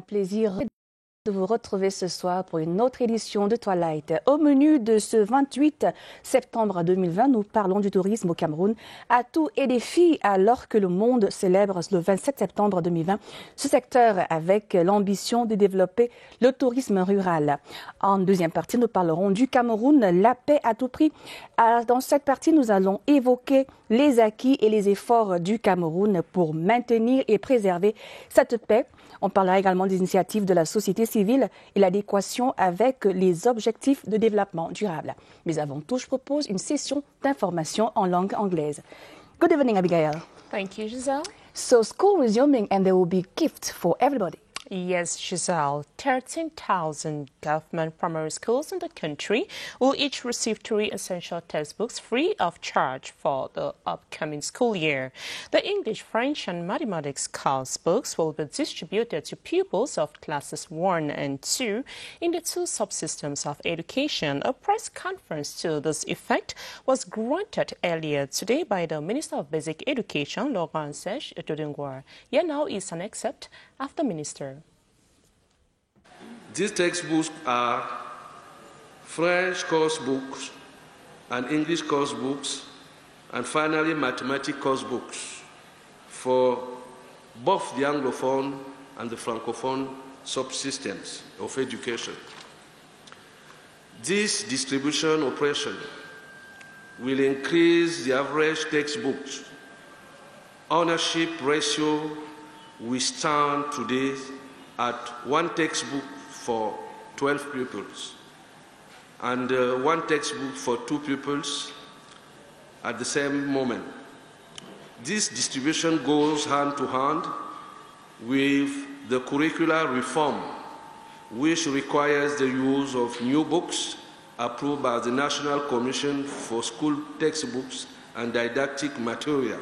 Plaisir de vous retrouver ce soir pour une autre édition de Twilight. Au menu de ce 28 septembre 2020, nous parlons du tourisme au Cameroun, atouts et défis alors que le monde célèbre le 27 septembre 2020 ce secteur avec l'ambition de développer le tourisme rural. En deuxième partie, nous parlerons du Cameroun, la paix à tout prix. Dans cette partie, nous allons évoquer les acquis et les efforts du Cameroun pour maintenir et préserver cette paix. On parlera également des initiatives de la société civile et l'adéquation avec les objectifs de développement durable. Mais avant tout, je propose une session d'information en langue anglaise. Good evening, Abigail. Thank you, Giselle. So school resuming and there will be gifts for everybody. Yes, Giselle. 13,000 government primary schools in the country will each receive 3 essential textbooks free of charge for the upcoming school year. The English, French and mathematics course books will be distributed to pupils of classes 1 and 2 in the 2 subsystems of education. A press conference to this effect was granted earlier today by the Minister of Basic Education, Laurent Sech Dodungwa. Here now is an excerpt of the Minister. These textbooks are French course books and English course books, and finally mathematics course books for both the Anglophone and the Francophone subsystems of education. This distribution operation will increase the average textbooks ownership ratio. We stand today at 1 textbook for 12 pupils and 1 textbook for 2 pupils at the same moment. This distribution goes hand to hand with the curricular reform, which requires the use of new books approved by the National Commission for School Textbooks and Didactic Material.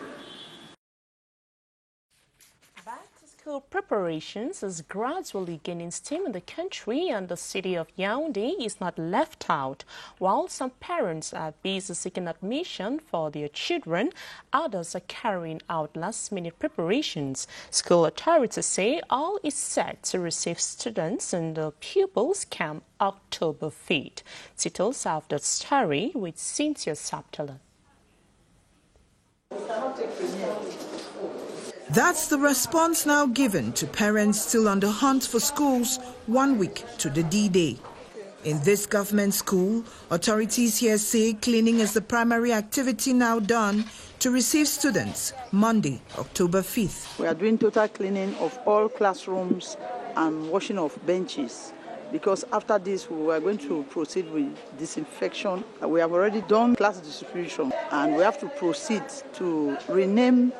School preparations is gradually gaining steam in the country, and the city of Yaoundé is not left out. While some parents are busy seeking admission for their children, others are carrying out last-minute preparations. School authorities say all is set to receive students in the pupils camp October 5th. Details of the story with Cynthia Saptala. That's the response now given to parents still on the hunt for schools 1 week to the D-Day. In this government school, authorities here say cleaning is the primary activity now done to receive students Monday, October 5th. We are doing total cleaning of all classrooms and washing of benches, because after this we are going to proceed with disinfection. We have already done class distribution and we have to proceed to rename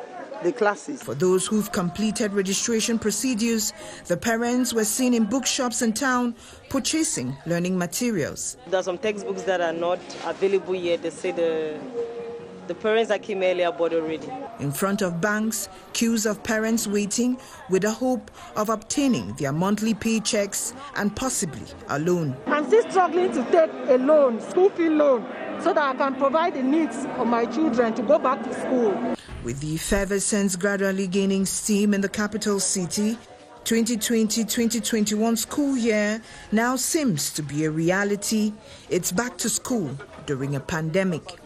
the classes. For those who've completed registration procedures, the parents were seen in bookshops in town purchasing learning materials. There are some textbooks that are not available yet. They say the parents that came earlier bought already. In front of banks, queues of parents waiting with the hope of obtaining their monthly paychecks and possibly a loan. I'm still struggling to take a loan, school fee loan, so that I can provide the needs of my children to go back to school. With the effervescence gradually gaining steam in the capital city, 2020-2021 school year now seems to be a reality. It's back to school during a pandemic.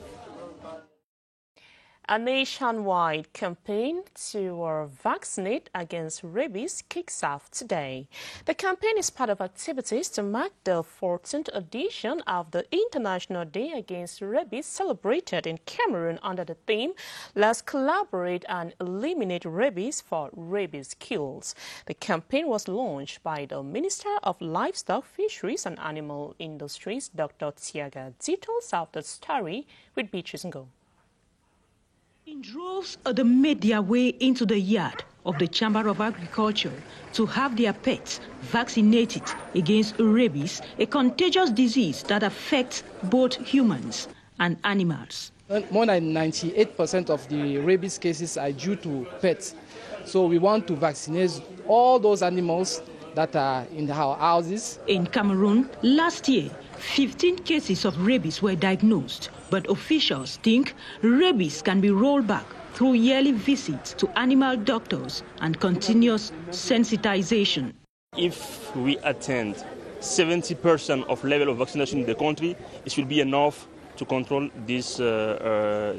A nationwide campaign to vaccinate against rabies kicks off today. The campaign is part of activities to mark the 14th edition of the International Day Against Rabies celebrated in Cameroon under the theme, "Let's collaborate and eliminate rabies for rabies kills." The campaign was launched by the Minister of Livestock, Fisheries and Animal Industries, Dr. Tiaga. Details of the story with Beatrice Ngo. In droves, they made their way into the yard of the Chamber of Agriculture to have their pets vaccinated against rabies, a contagious disease that affects both humans and animals. More than 98% of the rabies cases are due to pets. So we want to vaccinate all those animals that are in our houses. In Cameroon, last year, 15 cases of rabies were diagnosed, but officials think rabies can be rolled back through yearly visits to animal doctors and continuous sensitization. If we attain 70% of level of vaccination in the country, it will be enough to control this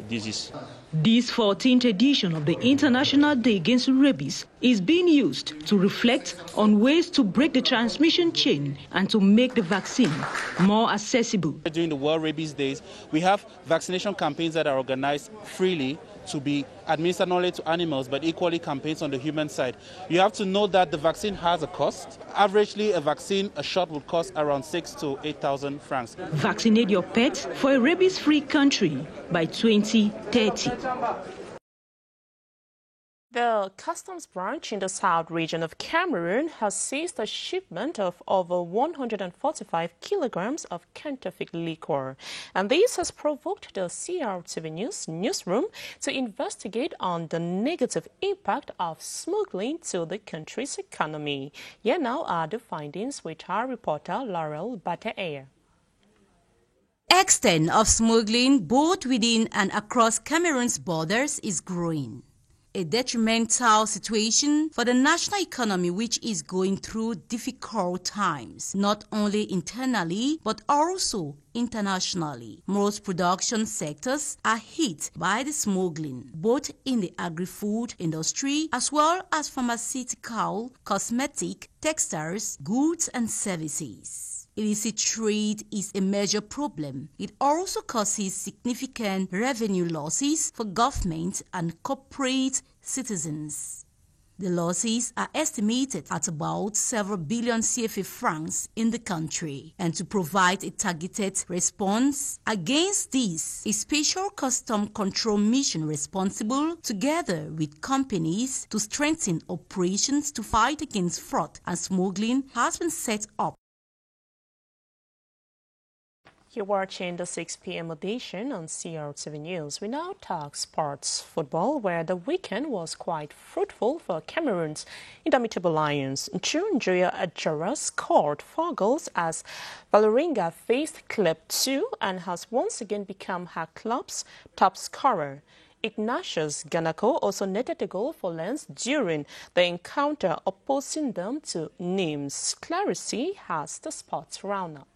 disease. This 14th edition of the International Day Against Rabies is being used to reflect on ways to break the transmission chain and to make the vaccine more accessible. During the World Rabies Days, we have vaccination campaigns that are organized freely to be administered not only to animals, but equally campaigns on the human side. You have to know that the vaccine has a cost. Averagely, a shot will cost around 6,000 to 8,000 francs. Vaccinate your pets for a rabies-free country by 2030. The customs branch in the south region of Cameroon has seized a shipment of over 145 kilograms of counterfeit liquor. And this has provoked the CRTV News newsroom to investigate on the negative impact of smuggling to the country's economy. Here now are the findings with our reporter Laurel Bataille. Extent of smuggling both within and across Cameroon's borders is growing. A detrimental situation for the national economy, which is going through difficult times, not only internally but also internationally. Most production sectors are hit by the smuggling, both in the agri-food industry as well as pharmaceutical, cosmetic, textiles, goods and services. Illicit trade is a major problem. It also causes significant revenue losses for government and corporate citizens. The losses are estimated at about several billion CFA francs in the country. And to provide a targeted response against this, a special custom control mission responsible together with companies to strengthen operations to fight against fraud and smuggling has been set up. You're watching the 6 p.m. edition on CR7 News. We now talk sports football, where the weekend was quite fruitful for Cameroon's Indomitable Lions. Njoya Ajara scored 4 goals as Vålerenga faced Club 2 and has once again become her club's top scorer. Ignatius Ganako also netted a goal for Lens during the encounter opposing them to Nimes. Clarity has the sports roundup.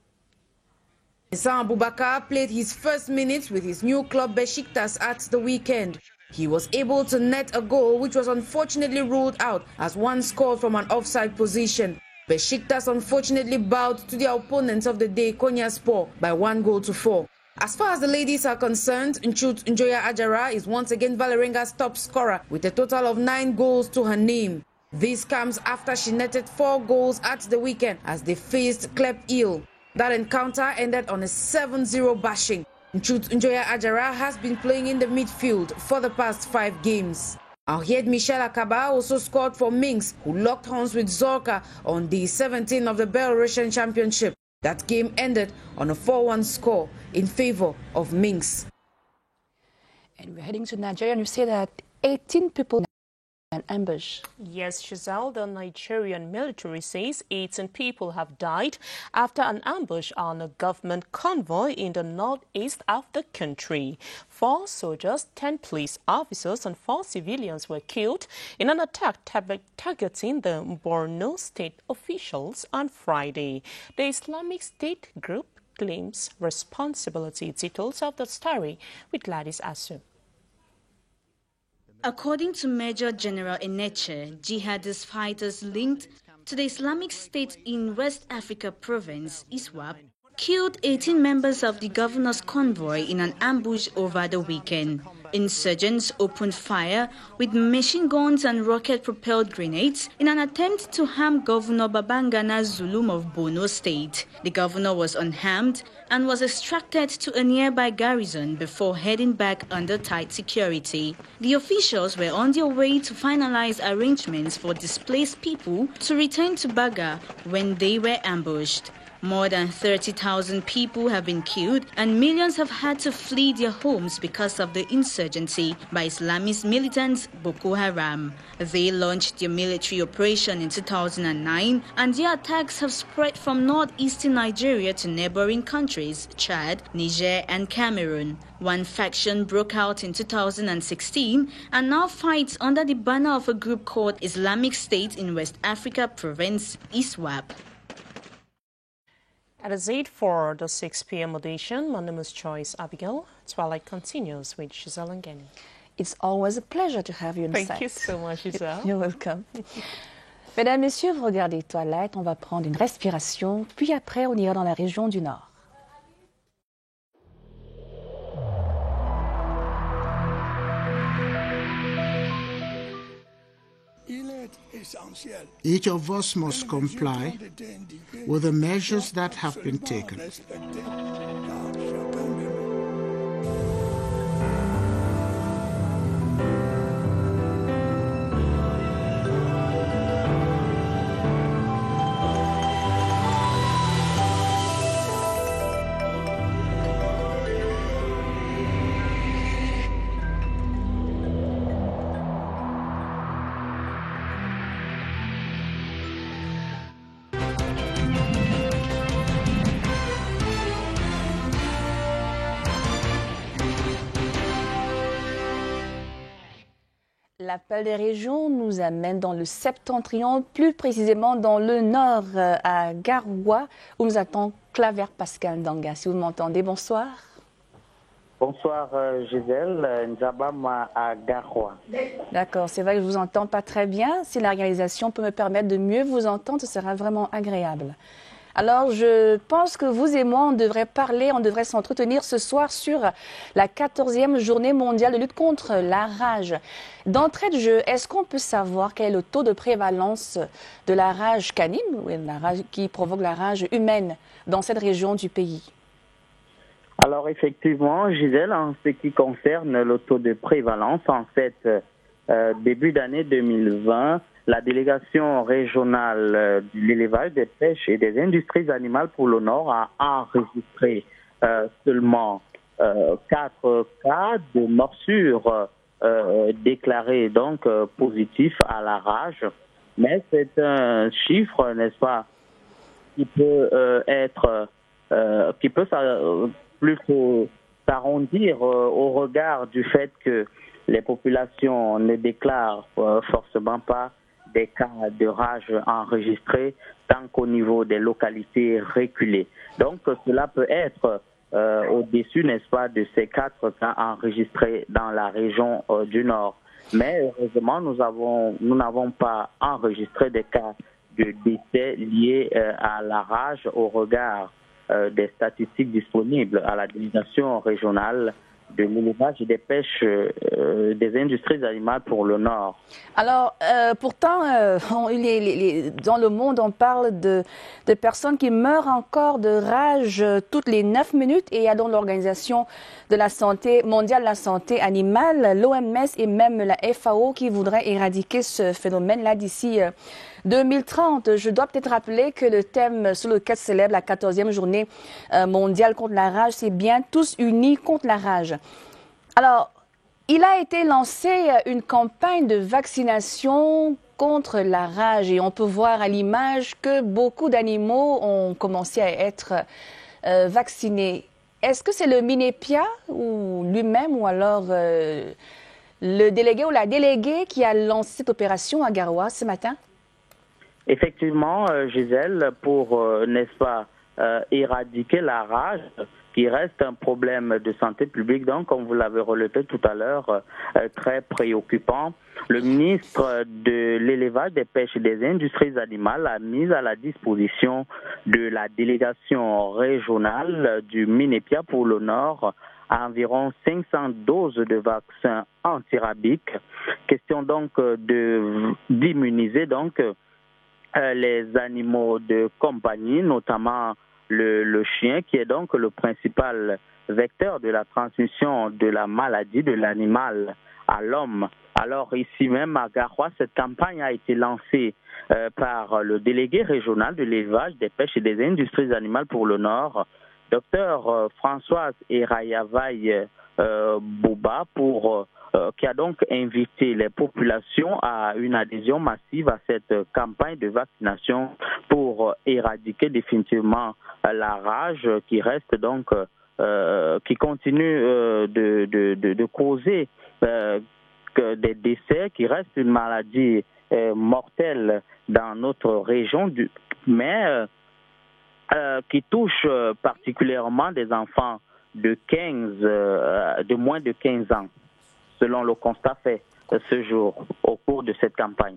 Hassan Boubacar played his first minutes with his new club Besiktas at the weekend. He was able to net a goal which was unfortunately ruled out as one scored from an offside position. Besiktas unfortunately bowed to their opponents of the day, Konyaspor, by 1-4. As far as the ladies are concerned, Njoya Ajara is once again Vålerenga's top scorer with a total of 9 goals to her name. This comes after she netted 4 goals at the weekend as they faced Club Ile. That encounter ended on a 7-0 bashing. Njoya Ajara has been playing in the midfield for the past 5 games. Henriette Michel Akaba also scored for Minsk, who locked horns with Zorka on the 17th of the Belarusian Championship. That game ended on a 4-1 score in favor of Minsk. And we're heading to Nigeria, and you say that 18 people an ambush. Yes, Shazal, the Nigerian military says 18 people have died after an ambush on a government convoy in the northeast of the country. 4 soldiers, 10 police officers and 4 civilians were killed in an attack targeting the Borno state officials on Friday. The Islamic State group claims responsibility. Details of the story with Gladys Asu. According to Major General Eneche, jihadist fighters linked to the Islamic State in West Africa province, ISWAP, killed 18 members of the governor's convoy in an ambush over the weekend. Insurgents opened fire with machine guns and rocket-propelled grenades in an attempt to harm Governor Babangana Zulum of Borno State. The governor was unharmed and was extracted to a nearby garrison before heading back under tight security. The officials were on their way to finalize arrangements for displaced people to return to Baga when they were ambushed. More than 30,000 people have been killed and millions have had to flee their homes because of the insurgency by Islamist militants Boko Haram. They launched their military operation in 2009 and their attacks have spread from northeastern Nigeria to neighboring countries, Chad, Niger and Cameroon. One faction broke out in 2016 and now fights under the banner of a group called Islamic State in West Africa Province, ISWAP. At 8 for the 6 p.m. audition, my name is Choice Abigail. Twilight continues with Giselle Ngeni. It's always a pleasure to have you on Thank set. you so much, Giselle. You're welcome. Mesdames, Messieurs, vous regardez Twilight, on va prendre une respiration, puis après on ira dans la région du Nord. Each of us must comply with the measures that have been taken. L'appel des régions nous amène dans le septentrion, plus précisément dans le nord, à Garoua, où nous attend Claver Pascal Ndanga. Si vous m'entendez, bonsoir. Bonsoir Gisèle, Nzabama à Garoua. D'accord, c'est vrai que je vous entends pas très bien. Si la réalisation peut me permettre de mieux vous entendre, ce sera vraiment agréable. Alors, je pense que vous et moi, on devrait parler, on devrait s'entretenir ce soir sur la 14e journée mondiale de lutte contre la rage. D'entrée de jeu, est-ce qu'on peut savoir quel est le taux de prévalence de la rage canine, la rage qui provoque la rage humaine dans cette région du pays? Alors, effectivement, Gisèle, en ce qui concerne le taux de prévalence, en fait, début d'année 2020, la délégation régionale de l'élevage, des pêches et des industries animales pour le Nord a enregistré seulement 4 cas de morsures déclarés donc positifs à la rage. Mais c'est un chiffre, n'est-ce pas, qui peut plutôt s'arrondir au regard du fait que les populations ne déclarent forcément pas des cas de rage enregistrés tant qu'au niveau des localités reculées. Donc cela peut être au-dessus, n'est-ce pas, de ces 4 cas enregistrés dans la région du Nord. Mais heureusement, nous n'avons pas enregistré des cas de décès liés à la rage au regard des statistiques disponibles à la délégation régionale de l'élevage et des pêches des industries animales pour le Nord. Alors, pourtant, dans le monde, on parle de personnes qui meurent encore de rage toutes les 9 minutes et il y a donc l'Organisation de la santé mondiale de la santé animale, l'OMS et même la FAO qui voudraient éradiquer ce phénomène-là d'ici 2030. Je dois peut-être rappeler que le thème sur lequel se célèbre la 14e journée mondiale contre la rage, c'est bien tous unis contre la rage. Alors, il a été lancé une campagne de vaccination contre la rage et on peut voir à l'image que beaucoup d'animaux ont commencé à être vaccinés. Est-ce que c'est le Minepia ou lui-même ou alors le délégué ou la déléguée qui a lancé cette opération à Garoua ce matin? Effectivement, Gisèle, pour, n'est-ce pas, éradiquer la rage, qui reste un problème de santé publique, donc, comme vous l'avez relevé tout à l'heure, très préoccupant. Le ministre de l'élevage, des pêches et des industries animales a mis à la disposition de la délégation régionale du Minepia pour le Nord environ 500 doses de vaccins antirabiques. Question donc d'immuniser donc les animaux de compagnie, notamment le chien, qui est donc le principal vecteur de la transmission de la maladie de l'animal à l'homme. Alors ici même à Garoua, cette campagne a été lancée par le délégué régional de l'élevage, des pêches et des industries animales pour le Nord, Dr Françoise Erayavaï Bouba, qui a donc invité les populations à une adhésion massive à cette campagne de vaccination pour éradiquer définitivement la rage qui reste donc, qui continue de causer des décès, qui reste une maladie mortelle dans notre région, mais qui touche particulièrement des enfants de moins de 15 ans, selon le constat fait ce jour au cours de cette campagne.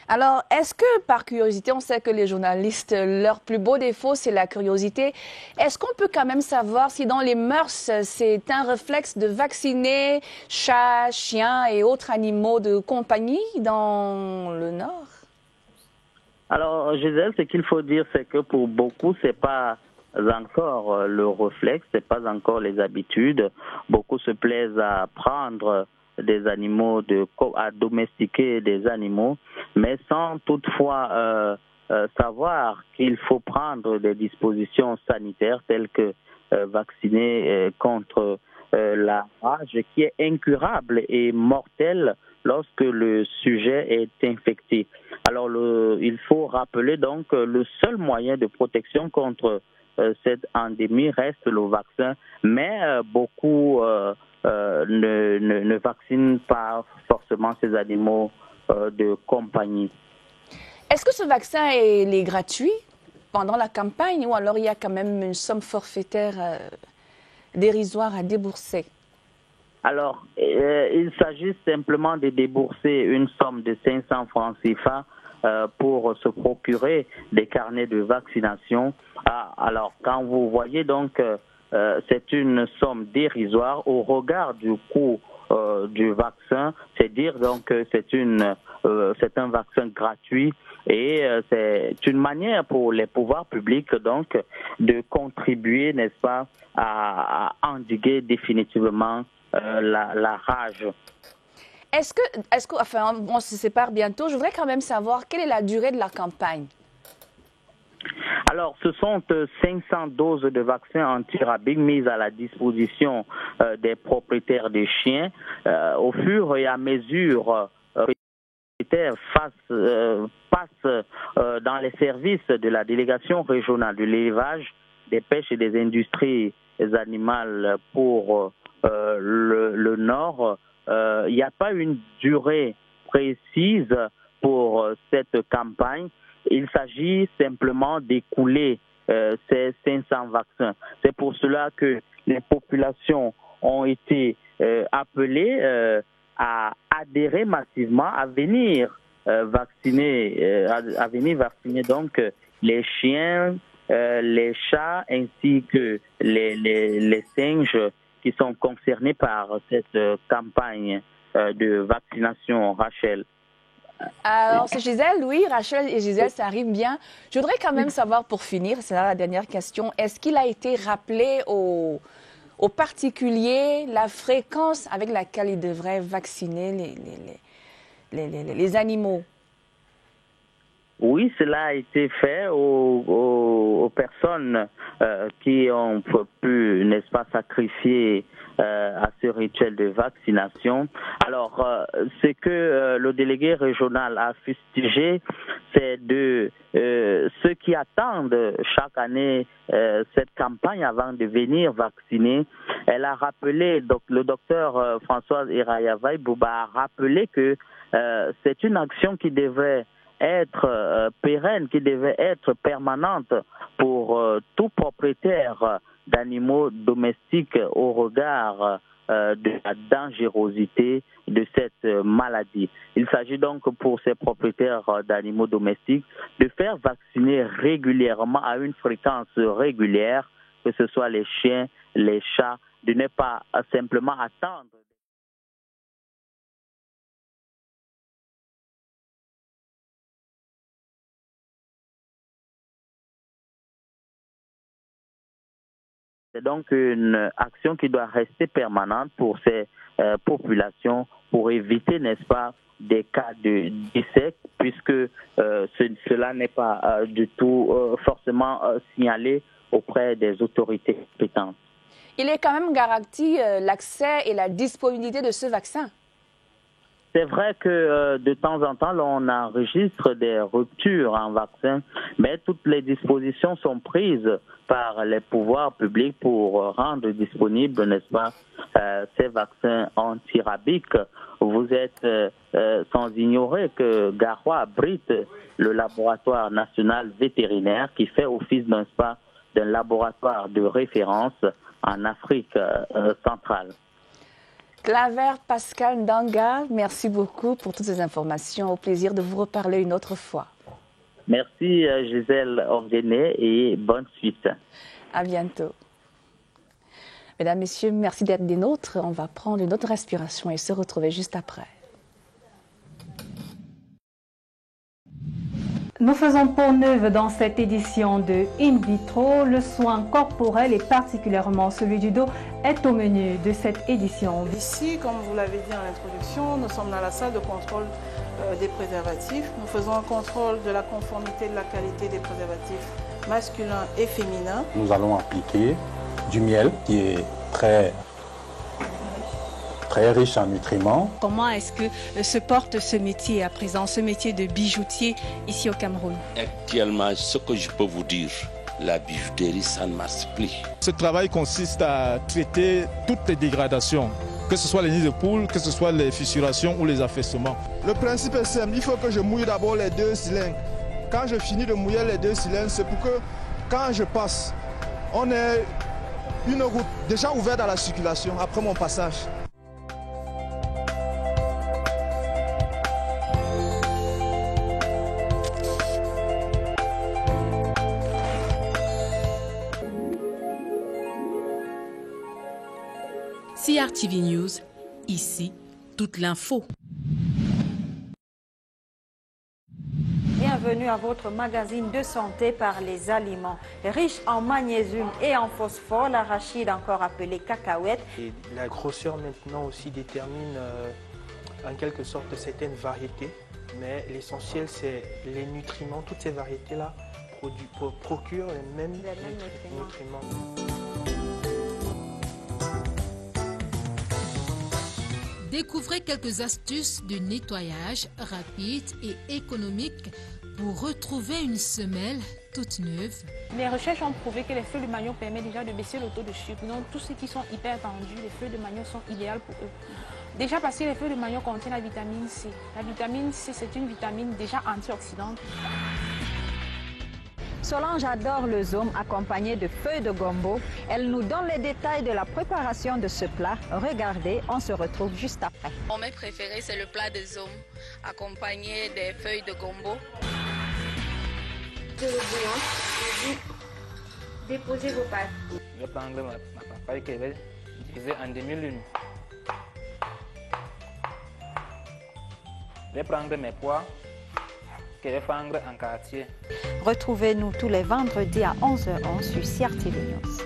Alors, est-ce que, par curiosité, on sait que les journalistes, leur plus beau défaut, c'est la curiosité. Est-ce qu'on peut quand même savoir si dans les mœurs, c'est un réflexe de vacciner chats, chiens et autres animaux de compagnie dans le Nord? Alors, Gisèle, ce qu'il faut dire, c'est que pour beaucoup, c'est pas encore le réflexe, c'est pas encore les habitudes. Beaucoup se plaisent à prendre des animaux, à domestiquer des animaux, mais sans toutefois savoir qu'il faut prendre des dispositions sanitaires telles que vacciner contre la rage qui est incurable et mortelle lorsque le sujet est infecté. Alors il faut rappeler donc que le seul moyen de protection contre cette endémie reste le vaccin, mais beaucoup ne vaccinent pas forcément ces animaux de compagnie. Est-ce que ce vaccin est gratuit pendant la campagne ou alors il y a quand même une somme forfaitaire dérisoire à débourser? Alors, il s'agit simplement de débourser une somme de 500 francs CFA pour se procurer des carnets de vaccination. Alors, quand vous voyez donc, c'est une somme dérisoire au regard du coût du vaccin, c'est dire donc que c'est un vaccin gratuit et c'est une manière pour les pouvoirs publics donc de contribuer, n'est-ce pas, à endiguer définitivement la rage. Enfin, on se sépare bientôt. Je voudrais quand même savoir quelle est la durée de la campagne. Alors, ce sont 500 doses de vaccins anti-rabies mises à la disposition des propriétaires des chiens au fur et à mesure passent dans les services de la délégation régionale de l'élevage, des pêches et des industries animales pour le Nord. Il n'y a pas une durée précise pour cette campagne. Il s'agit simplement d'écouler ces 500 vaccins. C'est pour cela que les populations ont été appelées à adhérer massivement, à venir vacciner donc les chiens, les chats ainsi que les singes qui sont concernés par cette campagne de vaccination, Rachel. Alors, c'est Gisèle, oui, Rachel et Gisèle, ça arrive bien. Je voudrais quand même savoir, pour finir, c'est là la dernière question, est-ce qu'il a été rappelé aux particuliers la fréquence avec laquelle ils devraient vacciner les animaux? Oui, cela a été fait aux personnes qui ont pu, n'est-ce pas, sacrifier à ce rituel de vaccination. Alors, ce que le délégué régional a fustigé, c'est de ceux qui attendent chaque année cette campagne avant de venir vacciner. Elle a rappelé, donc le docteur Françoise Erayavaï Bouba a rappelé que c'est une action qui devrait être pérenne, qui devait être permanente pour tout propriétaire d'animaux domestiques au regard de la dangerosité de cette maladie. Il s'agit donc pour ces propriétaires d'animaux domestiques de faire vacciner régulièrement à une fréquence régulière, que ce soit les chiens, les chats, de ne pas simplement attendre. C'est donc une action qui doit rester permanente pour ces populations pour éviter, n'est-ce pas, des cas de décès, puisque cela n'est pas du tout forcément signalé auprès des autorités compétentes. Il est quand même garanti l'accès et la disponibilité de ce vaccin. C'est vrai que de temps en temps, on enregistre des ruptures en vaccin, mais toutes les dispositions sont prises par les pouvoirs publics pour rendre disponibles, n'est-ce pas, ces vaccins antirabiques. Vous êtes sans ignorer que Garoua abrite le laboratoire national vétérinaire qui fait office, n'est-ce pas, d'un laboratoire de référence en Afrique centrale. Claver Pascal Ndanga, merci beaucoup pour toutes ces informations. Au plaisir de vous reparler une autre fois. Merci Gisèle Orguenet et bonne suite. À bientôt. Mesdames, Messieurs, merci d'être des nôtres. On va prendre une autre respiration et se retrouver juste après. Nous faisons peau neuve dans cette édition de In Vitro. Le soin corporel et particulièrement celui du dos est au menu de cette édition. Ici, comme vous l'avez dit en introduction, nous sommes dans la salle de contrôle des préservatifs. Nous faisons un contrôle de la conformité de la qualité des préservatifs masculins et féminins. Nous allons appliquer du miel qui est très riche en nutriments. Comment est-ce que se porte ce métier à présent, ce métier de bijoutier ici au Cameroun? Actuellement, ce que je peux vous dire, la bijouterie, ça ne marche plus. Ce travail consiste à traiter toutes les dégradations, que ce soit les nids de poules, que ce soit les fissurations ou les affaissements. Le principe est simple, il faut que je mouille d'abord les 2 cylindres. Quand je finis de mouiller les 2 cylindres, c'est pour que quand je passe, on ait une route déjà ouverte à la circulation après mon passage. CRTV News, ici, toute l'info. Bienvenue à votre magazine de santé par les aliments. Riche en magnésium et en phosphore, l'arachide, encore appelé cacahuète. Et la grosseur maintenant aussi détermine en quelque sorte certaines variétés, mais l'essentiel c'est les nutriments. Toutes ces variétés-là procurent les mêmes nutriments. Découvrez quelques astuces de nettoyage rapide et économique pour retrouver une semelle toute neuve. Les recherches ont prouvé que les feuilles de manioc permettent déjà de baisser le taux de sucre. Donc tous ceux qui sont hyper tendus, les feuilles de manioc sont idéales pour eux. Déjà parce que les feuilles de manioc contiennent la vitamine C. La vitamine C, c'est une vitamine déjà antioxydante. Solange adore le zoom accompagné de feuilles de gombo. Elle nous donne les détails de la préparation de ce plat. Regardez, on se retrouve juste après. Mon mets préféré, c'est le plat de zoom accompagné des feuilles de gombo. Déposez vos pâtes. Je prends ma papaye qui est divisée en demi-lune. Je vais prendre mes pois que je vais fendre en quartier. Retrouvez-nous tous les vendredis à 11h11 sur CRTV News.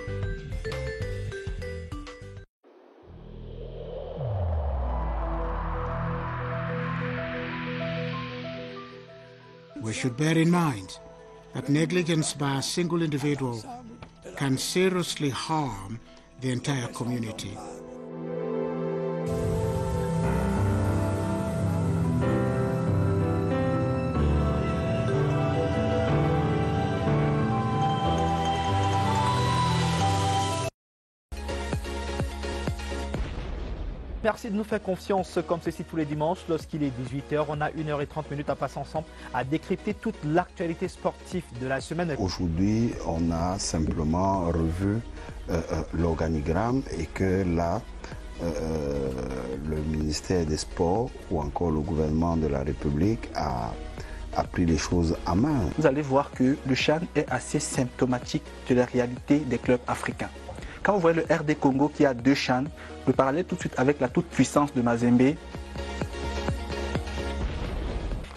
We should bear in mind that negligence by a single individual can seriously harm the entire community. Merci de nous faire confiance comme ceci tous les dimanches. Lorsqu'il est 18h, on a 1h30 à passer ensemble à décrypter toute l'actualité sportive de la semaine. Aujourd'hui, on a simplement revu l'organigramme et que là, le ministère des Sports ou encore le gouvernement de la République a pris les choses en main. Vous allez voir que le CHAN est assez symptomatique de la réalité des clubs africains. Quand vous voyez le RD Congo qui a 2 CHAN, le parallèle tout de suite avec la toute-puissance de Mazembe.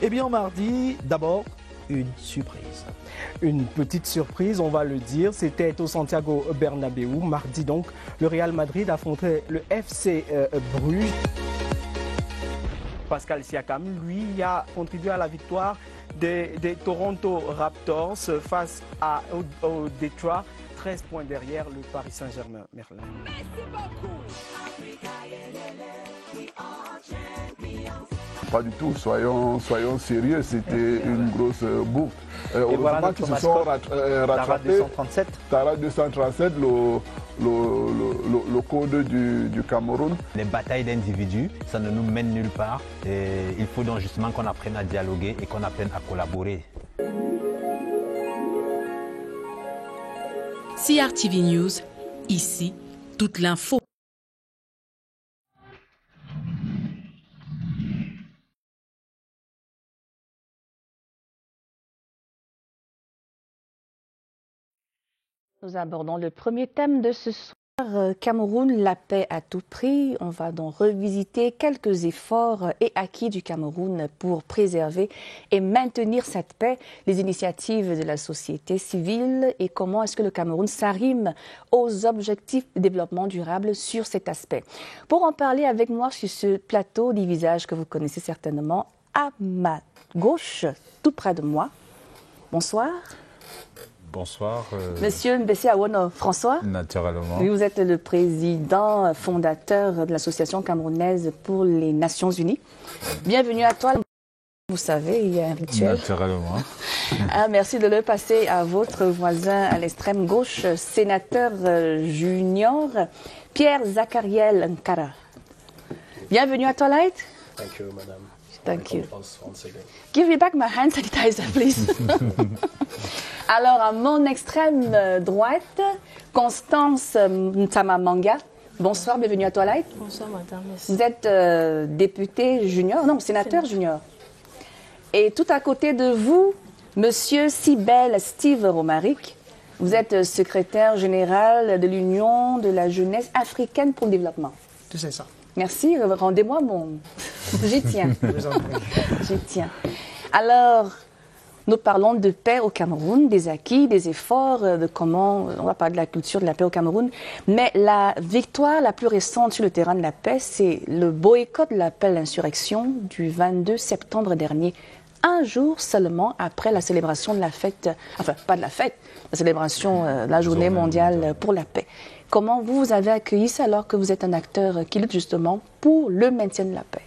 Eh bien, mardi, d'abord, une surprise. Une petite surprise, on va le dire, c'était au Santiago Bernabéu. Mardi donc, le Real Madrid affrontait le FC Bruges. Pascal Siakam, lui, a contribué à la victoire des Toronto Raptors face au Detroit, 13 points derrière le Paris Saint-Germain. Merlin. Merci beaucoup. Pas du tout, soyons sérieux, c'était une grosse bouffe. Voilà qu'ils se sont rattrapés. Tara 237, le code du Cameroun. Les batailles d'individus, ça ne nous mène nulle part. Et il faut donc justement qu'on apprenne à dialoguer et qu'on apprenne à collaborer. CRTV News, ici, toute l'info. Nous abordons le premier thème de ce soir, Cameroun, la paix à tout prix. On va donc revisiter quelques efforts et acquis du Cameroun pour préserver et maintenir cette paix, les initiatives de la société civile et comment est-ce que le Cameroun s'arrime aux objectifs de développement durable sur cet aspect. Pour en parler avec moi sur ce plateau, des visages que vous connaissez certainement, à ma gauche, tout près de moi. Bonsoir. Bonsoir. Monsieur Mbessi Awono François. Naturellement. Oui, vous êtes le président fondateur de l'Association camerounaise pour les Nations Unies. Bienvenue à toi. Vous savez, il y a un rituel. Naturellement. Merci de le passer à votre voisin à l'extrême gauche, sénateur junior, Pierre Zachariel Nkara. Bienvenue à toi, Light. Thank you, madame. Thank you. Give me back my hand sanitizer, please. Alors, à mon extrême droite, Constance Ntamamanga. Bonsoir, bienvenue à toi, Light. Bonsoir, madame. Merci. Vous êtes député junior, non, sénateur junior. Et tout à côté de vous, monsieur Sibel Steve Romaric. Vous êtes secrétaire général de l'Union de la jeunesse africaine pour le développement. C'est ça. Merci, rendez-moi mon... J'y tiens. J'y tiens. Alors, nous parlons de paix au Cameroun, des acquis, des efforts, de comment... On va parler de la culture de la paix au Cameroun. Mais la victoire la plus récente sur le terrain de la paix, c'est le boycott de l'appel à l'insurrection du 22 septembre dernier. Un jour seulement après la célébration de la fête... Enfin, pas de la fête, la célébration de la Journée mondiale pour la paix. Comment vous avez accueilli ça alors que vous êtes un acteur qui lutte justement pour le maintien de la paix?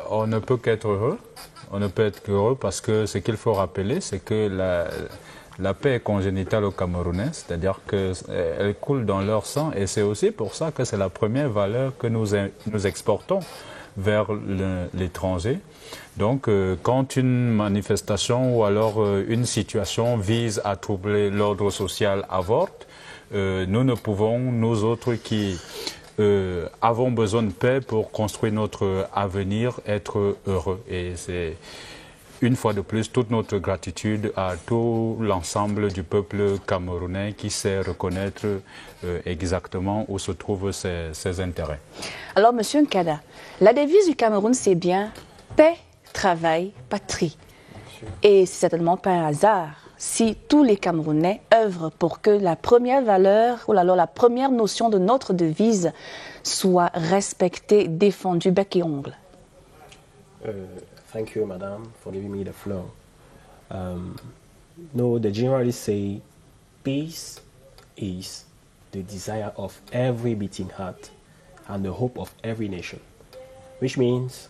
On ne peut qu'être heureux. On ne peut être qu'heureux parce que ce qu'il faut rappeler, c'est que la paix est congénitale aux Camerounais, c'est-à-dire qu'elle coule dans leur sang et c'est aussi pour ça que c'est la première valeur que nous exportons vers l'étranger. Donc, quand une manifestation ou alors une situation vise à troubler l'ordre social avorte, nous ne pouvons, nous autres qui avons besoin de paix pour construire notre avenir, être heureux. Et c'est une fois de plus toute notre gratitude à tout l'ensemble du peuple camerounais qui sait reconnaître exactement où se trouvent ses intérêts. Alors, monsieur Nkada, la devise du Cameroun, c'est bien paix, travail, patrie. Et c'est certainement pas un hasard si tous les Camerounais œuvrent pour que la première valeur, ou alors la première notion de notre devise soit respectée, défendue, bec et ongle. Thank you, madam, for giving me the floor. No, the generalists say peace is the desire of every beating heart and the hope of every nation, which means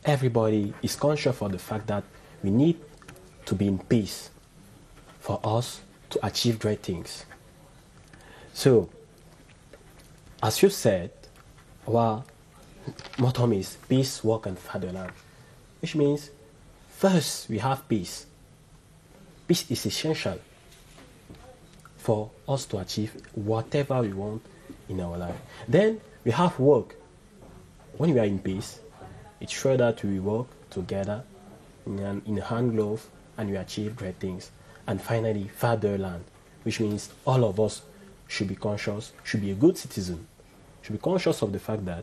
everybody is conscious of the fact that we need to be in peace for us to achieve great things. So, as you said, our motto is peace, work, and fatherland, which means first we have peace. Peace is essential for us to achieve whatever we want in our life. Then we have work. When we are in peace, it's sure that we work together in a hand glove and we achieve great things. And finally, fatherland, which means all of us should be conscious, should be a good citizen, should be conscious of the fact that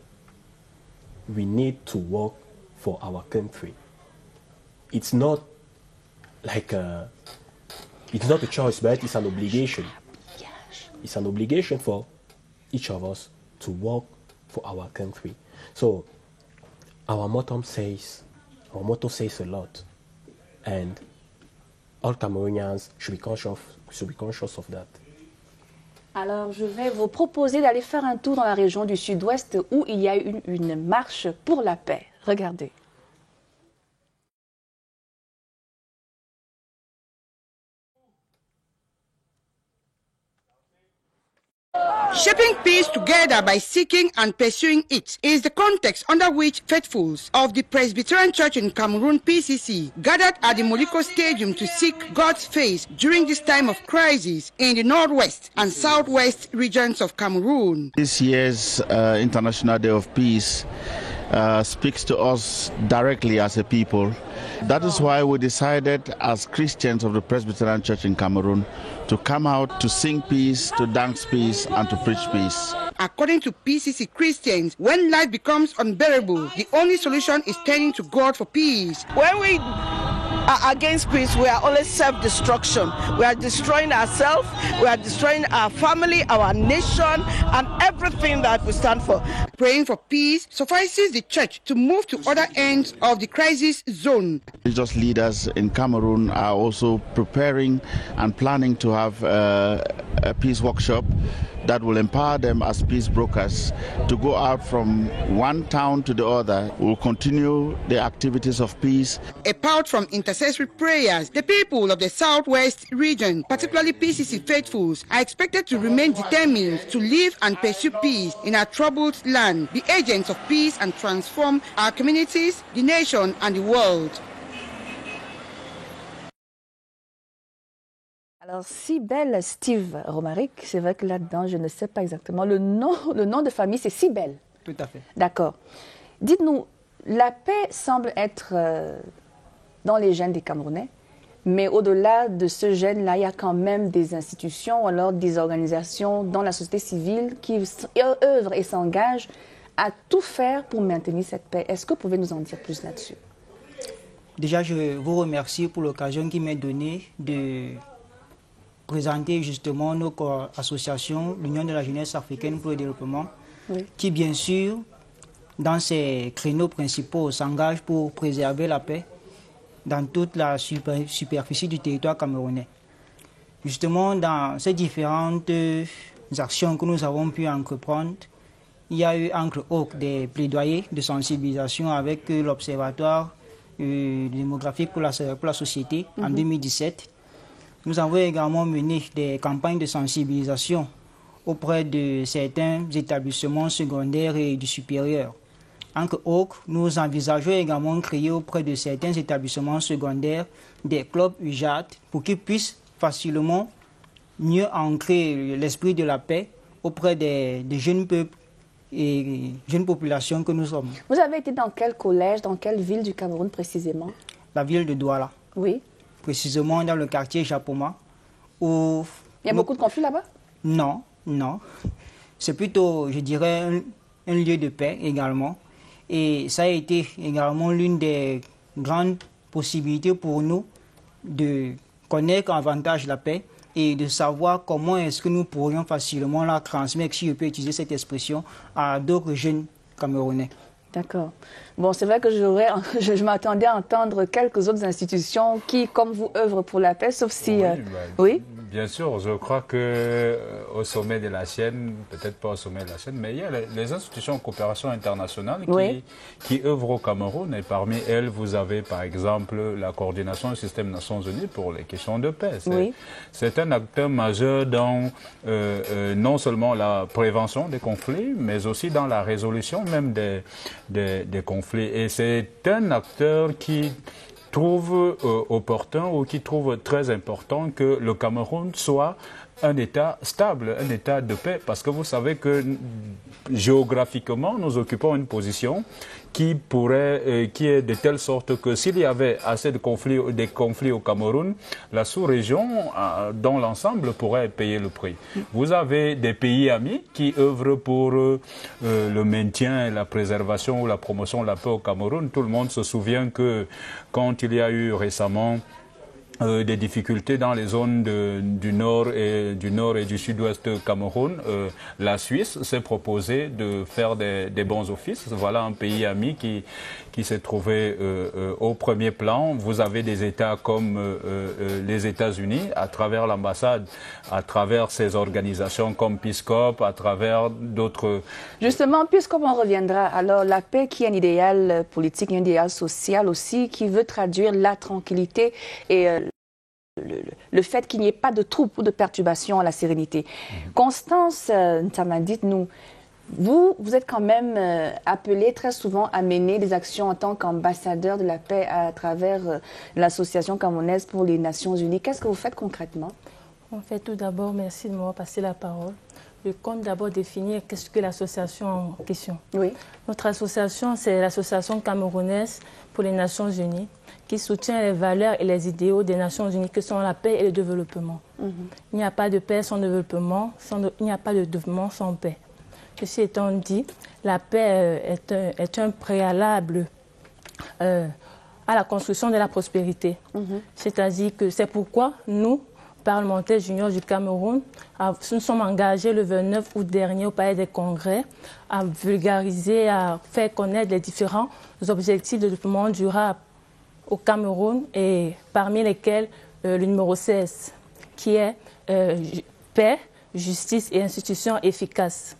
we need to work for our country. It's not like it's not a choice, but it's an obligation. It's an obligation for each of us to work for our country. So our motto says a lot, and all Cameroonians should be conscious of that. Alors, je vais vous proposer d'aller faire un tour dans la région du sud-ouest où il y a eu une marche pour la paix. Regardez. Shaping peace together by seeking and pursuing it is the context under which faithfuls of the Presbyterian Church in Cameroon, PCC, gathered at the Moliko Stadium to seek God's face during this time of crisis in the northwest and southwest regions of Cameroon. This year's International Day of Peace speaks to us directly as a people. That is why we decided as Christians of the Presbyterian Church in Cameroon to come out to sing peace, to dance peace, and to preach peace. According to PCC Christians, when life becomes unbearable, the only solution is turning to God for peace. When we are against peace, we are always self-destruction. We are destroying ourselves, we are destroying our family, our nation, and everything that we stand for. Praying for peace suffices the church to move to other ends of the crisis zone. Religious leaders in Cameroon are also preparing and planning to have a peace workshop that will empower them as peace brokers to go out from one town to the other. We'll continue the activities of peace. Apart from intercessory prayers, the people of the southwest region, particularly PCC faithfuls, are expected to remain determined to live and pursue peace in our troubled land, be agents of peace and transform our communities, the nation and the world. Alors, Cybèle Steve Romaric, c'est vrai que là-dedans, je ne sais pas exactement. Le nom de famille, c'est Cybèle. Tout à fait. D'accord. Dites-nous, la paix semble être dans les gènes des Camerounais, mais au-delà de ce gène-là, il y a quand même des institutions, ou alors des organisations dans la société civile qui œuvrent et s'engagent à tout faire pour maintenir cette paix. Est-ce que vous pouvez nous en dire plus là-dessus? Déjà, je vous remercie pour l'occasion qui m'est donnée de présenter justement notre association, l'Union de la jeunesse africaine pour le développement, qui bien sûr, dans ses créneaux principaux, s'engage pour préserver la paix dans toute la superficie du territoire camerounais. Justement, dans ces différentes actions que nous avons pu entreprendre, il y a eu entre autres des plaidoyers de sensibilisation avec l'Observatoire démographique pour la société en 2017. Nous avons également mené des campagnes de sensibilisation auprès de certains établissements secondaires et du supérieur. Entre autres, nous envisageons également de créer auprès de certains établissements secondaires des clubs UJAT pour qu'ils puissent facilement mieux ancrer l'esprit de la paix auprès des jeunes peuples et jeunes populations que nous sommes. Vous avez été dans quel collège, dans quelle ville du Cameroun précisément? La ville de Douala. Oui. Précisément dans le quartier Japoma. Où il y a beaucoup de conflits là-bas? Non, non. C'est plutôt, je dirais, un lieu de paix également. Et ça a été également l'une des grandes possibilités pour nous de connaître davantage la paix et de savoir comment est-ce que nous pourrions facilement la transmettre, si je peux utiliser cette expression, à d'autres jeunes Camerounais. D'accord. Bon, c'est vrai que je m'attendais à entendre quelques autres institutions qui, comme vous, œuvrent pour la paix, sauf si... Oui, Bien sûr, je crois qu'au sommet de la chaîne, peut-être pas au sommet de la chaîne, mais il y a les institutions de coopération internationale qui œuvrent au Cameroun. Et parmi elles, vous avez par exemple la coordination du système Nations Unies pour les questions de paix. C'est un acteur majeur dans non seulement la prévention des conflits, mais aussi dans la résolution même des conflits. Et c'est un acteur qui trouve opportun ou qui trouve très important que le Cameroun soit un État stable, un État de paix, parce que vous savez que géographiquement, nous occupons une position qui est de telle sorte que s'il y avait assez de des conflits au Cameroun, la sous-région dans l'ensemble pourrait payer le prix. Vous avez des pays amis qui œuvrent pour le maintien et la préservation ou la promotion de la paix au Cameroun. Tout le monde se souvient que quand il y a eu récemment des difficultés dans les zones du nord et du sud-ouest Cameroun, la Suisse s'est proposée de faire des bons offices. Voilà un pays ami qui s'est trouvé au premier plan. Vous avez des États comme les États-Unis, à travers l'ambassade, à travers ces organisations comme Peace Corps, à travers d'autres... Justement, puisqu'on en reviendra, alors la paix qui est un idéal politique, un idéal social aussi, qui veut traduire la tranquillité et le fait qu'il n'y ait pas de troubles ou de perturbations à la sérénité. Constance Ntamadit, vous êtes quand même appelé très souvent à mener des actions en tant qu'ambassadeur de la paix à travers l'Association camerounaise pour les Nations Unies. Qu'est-ce que vous faites concrètement? En fait, tout d'abord, merci de m'avoir passé la parole. Je compte d'abord définir qu'est-ce que l'association en question. Oui. Notre association, c'est l'Association camerounaise pour les Nations Unies, qui soutient les valeurs et les idéaux des Nations Unies, que sont la paix et le développement. Il n'y a pas de paix sans développement, il n'y a pas de développement sans paix. Ceci étant dit, la paix est un préalable à la construction de la prospérité. C'est-à-dire que c'est pourquoi nous, parlementaires juniors du Cameroun, nous sommes engagés le 29 août dernier au Palais des Congrès à vulgariser, à faire connaître les différents objectifs de développement durable au Cameroun, et parmi lesquels le numéro 16, qui est paix, justice et institutions efficaces.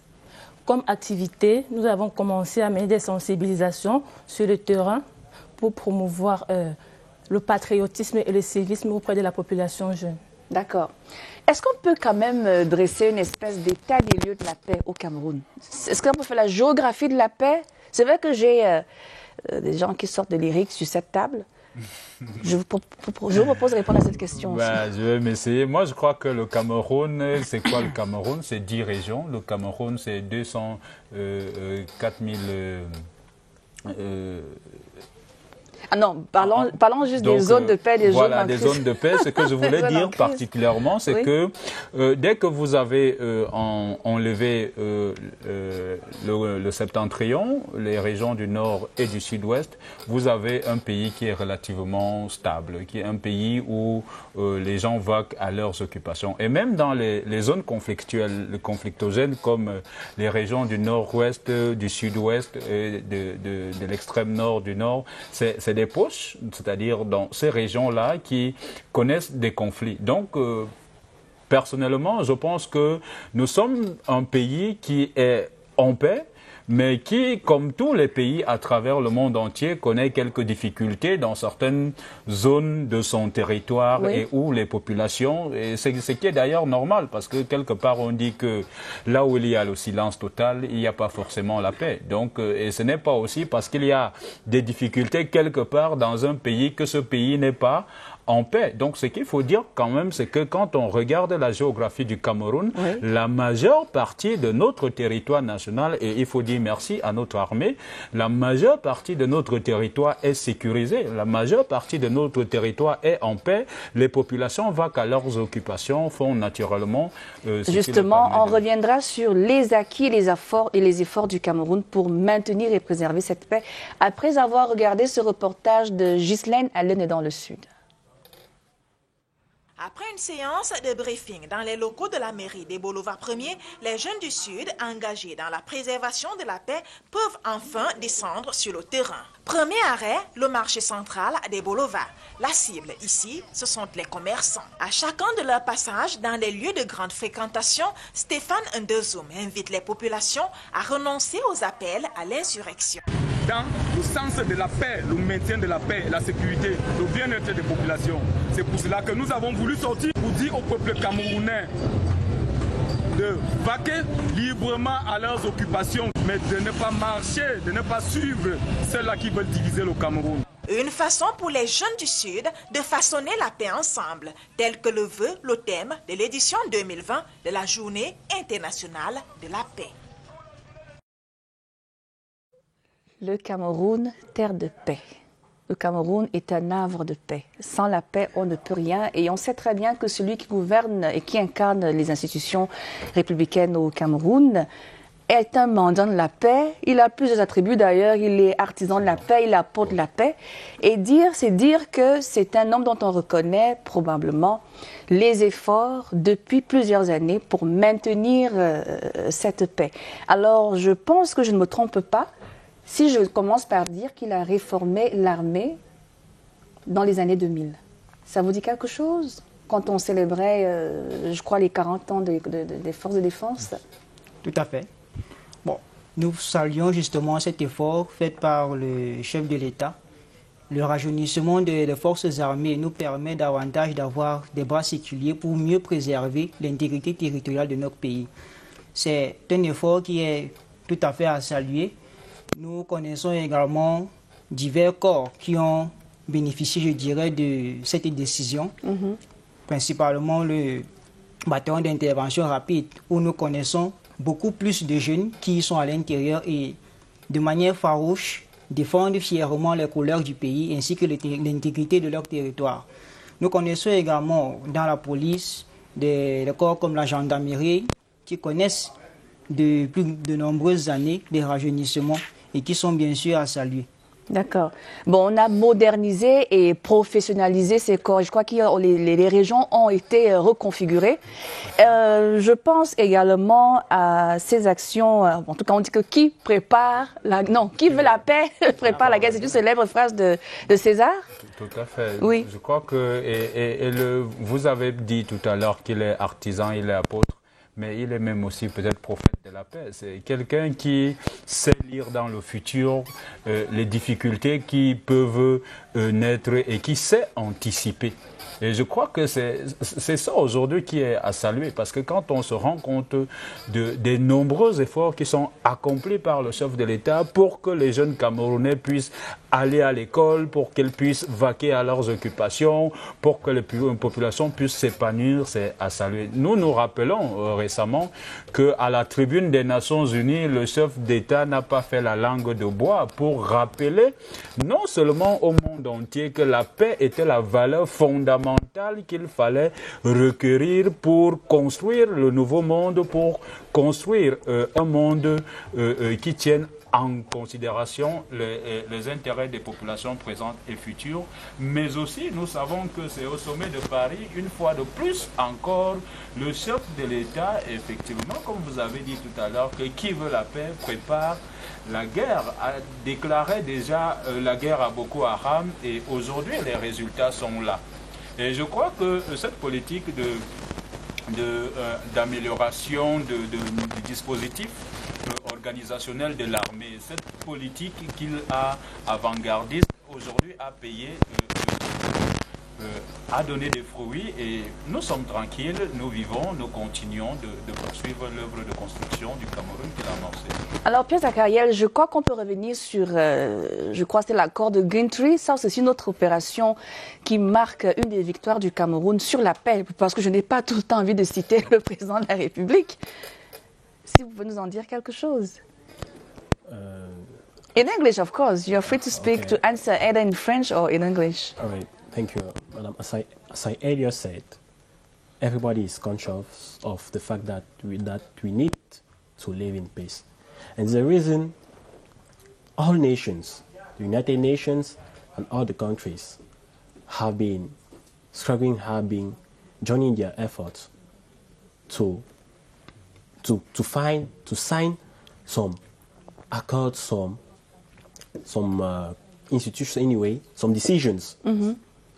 Comme activité, nous avons commencé à mener des sensibilisations sur le terrain pour promouvoir le patriotisme et le civisme auprès de la population jeune. D'accord. Est-ce qu'on peut quand même dresser une espèce d'état des lieux de la paix au Cameroun? Est-ce qu'on peut faire la géographie de la paix? C'est vrai que j'ai des gens qui sortent de lyrique sur cette table. Je vous propose de répondre à cette question. Je vais m'essayer. Moi, je crois que le Cameroun, c'est quoi le Cameroun? C'est 10 régions. Le Cameroun, c'est 204 000... Ah non, parlons juste des zones de paix, des voilà, des zones de paix. Ce que je voulais dire particulièrement, c'est que dès que vous avez enlevé le septentrion, les régions du nord et du sud-ouest, vous avez un pays qui est relativement stable, qui est un pays où les gens vaquent à leurs occupations. Et même dans les zones conflictuelles, conflictogènes, comme les régions du nord-ouest, du sud-ouest et de l'extrême nord du nord, c'est des poches, c'est-à-dire dans ces régions-là qui connaissent des conflits. Donc, personnellement, je pense que nous sommes un pays qui est en paix, mais qui, comme tous les pays à travers le monde entier, connaît quelques difficultés dans certaines zones de son territoire et où les populations, et c'est ce qui est d'ailleurs normal, parce que quelque part on dit que là où il y a le silence total, il n'y a pas forcément la paix. Donc, et ce n'est pas aussi parce qu'il y a des difficultés quelque part dans un pays que ce pays n'est pas en paix. Donc, ce qu'il faut dire quand même, c'est que quand on regarde la géographie du Cameroun, la majeure partie de notre territoire national, et il faut dire merci à notre armée, la majeure partie de notre territoire est sécurisée, la majeure partie de notre territoire est en paix, les populations vaquent à leurs occupations, font naturellement... Justement, on reviendra sur les acquis et les efforts du Cameroun pour maintenir et préserver cette paix, après avoir regardé ce reportage de Ghislaine Allen dans le Sud. Après une séance de briefing dans les locaux de la mairie des Bolova 1er, les jeunes du Sud, engagés dans la préservation de la paix, peuvent enfin descendre sur le terrain. Premier arrêt, le marché central des Bolova. La cible ici, ce sont les commerçants. À chacun de leur passage dans les lieux de grande fréquentation, Stéphane Ndezoum invite les populations à renoncer aux appels à l'insurrection. Dans le sens de la paix, le maintien de la paix, la sécurité, le bien-être des populations. C'est pour cela que nous avons voulu sortir pour dire au peuple camerounais de vaquer librement à leurs occupations, mais de ne pas marcher, de ne pas suivre ceux-là qui veulent diviser le Cameroun. Une façon pour les jeunes du Sud de façonner la paix ensemble, tel que le veut le thème de l'édition 2020 de la Journée internationale de la paix. Le Cameroun, terre de paix. Le Cameroun est un havre de paix. Sans la paix, on ne peut rien. Et on sait très bien que celui qui gouverne et qui incarne les institutions républicaines au Cameroun est un mendiant de la paix. Il a plusieurs attributs d'ailleurs. Il est artisan de la paix, il apporte la paix. Et c'est dire que c'est un homme dont on reconnaît probablement les efforts depuis plusieurs années pour maintenir cette paix. Alors, je pense que je ne me trompe pas si je commence par dire qu'il a réformé l'armée dans les années 2000. Ça vous dit quelque chose? Quand on célébrait, je crois, les 40 ans des forces de défense? Tout à fait. Bon, nous saluons justement cet effort fait par le chef de l'État. Le rajeunissement des forces armées nous permet davantage d'avoir des bras séculiers pour mieux préserver l'intégrité territoriale de notre pays. C'est un effort qui est tout à fait à saluer. Nous connaissons également divers corps qui ont bénéficié, je dirais, de cette décision. Principalement le bataillon d'intervention rapide, où nous connaissons beaucoup plus de jeunes qui sont à l'intérieur et de manière farouche défendent fièrement les couleurs du pays ainsi que l'intégrité de leur territoire. Nous connaissons également dans la police des corps comme la gendarmerie qui connaissent depuis de nombreuses années des rajeunissements et qui sont bien sûr à saluer. D'accord. Bon, on a modernisé et professionnalisé ces corps. Je crois que les régions ont été reconfigurées. Je pense également à ces actions, en tout cas on dit que qui veut la paix prépare la guerre. C'est une célèbre phrase de César. Tout à fait. Oui. Je crois que, vous avez dit tout à l'heure qu'il est artisan, il est apôtre. Mais il est même aussi peut-être prophète de la paix. C'est quelqu'un qui sait lire dans le futur les difficultés qui peuvent naître et qui sait anticiper. Et je crois que c'est ça aujourd'hui qui est à saluer, parce que quand on se rend compte des nombreux efforts qui sont accomplis par le chef de l'État pour que les jeunes Camerounais puissent aller à l'école, pour qu'ils puissent vaquer à leurs occupations, pour que les populations puissent s'épanouir, c'est à saluer. Nous rappelons récemment qu'à la tribune des Nations Unies, le chef d'État n'a pas fait la langue de bois pour rappeler non seulement au monde entier que la paix était la valeur fondamentale qu'il fallait requérir pour construire le nouveau monde, pour construire un monde qui tienne en considération les intérêts des populations présentes et futures, mais aussi nous savons que c'est au sommet de Paris, une fois de plus encore, le chef de l'État, effectivement, comme vous avez dit tout à l'heure, que qui veut la paix prépare la guerre, a déclaré déjà la guerre à Boko Haram, et aujourd'hui les résultats sont là. Et je crois que cette politique d'amélioration du dispositif organisationnel de l'armée, cette politique qu'il a avant-gardiste, aujourd'hui a payé, a donné des fruits, et nous sommes tranquilles, nous vivons, nous continuons de poursuivre l'œuvre de construction du Cameroun qu'il a amorcé. Alors Pierre Zakariel, je crois qu'on peut revenir sur, je crois que c'était l'accord de Greentree. Ça, c'est aussi une autre opération qui marque une des victoires du Cameroun sur la paix, parce que je n'ai pas tout le temps envie de citer le président de la République. Si vous pouvez nous en dire quelque chose. In English, of course. You're free to speak, to answer either in French or in English. All right. Thank you, Madam. As I earlier said, everybody is conscious of the fact that we need to live in peace. And the reason all nations, the United Nations and all the countries have been struggling, have been joining their efforts to sign some accords, some institutions anyway, some decisions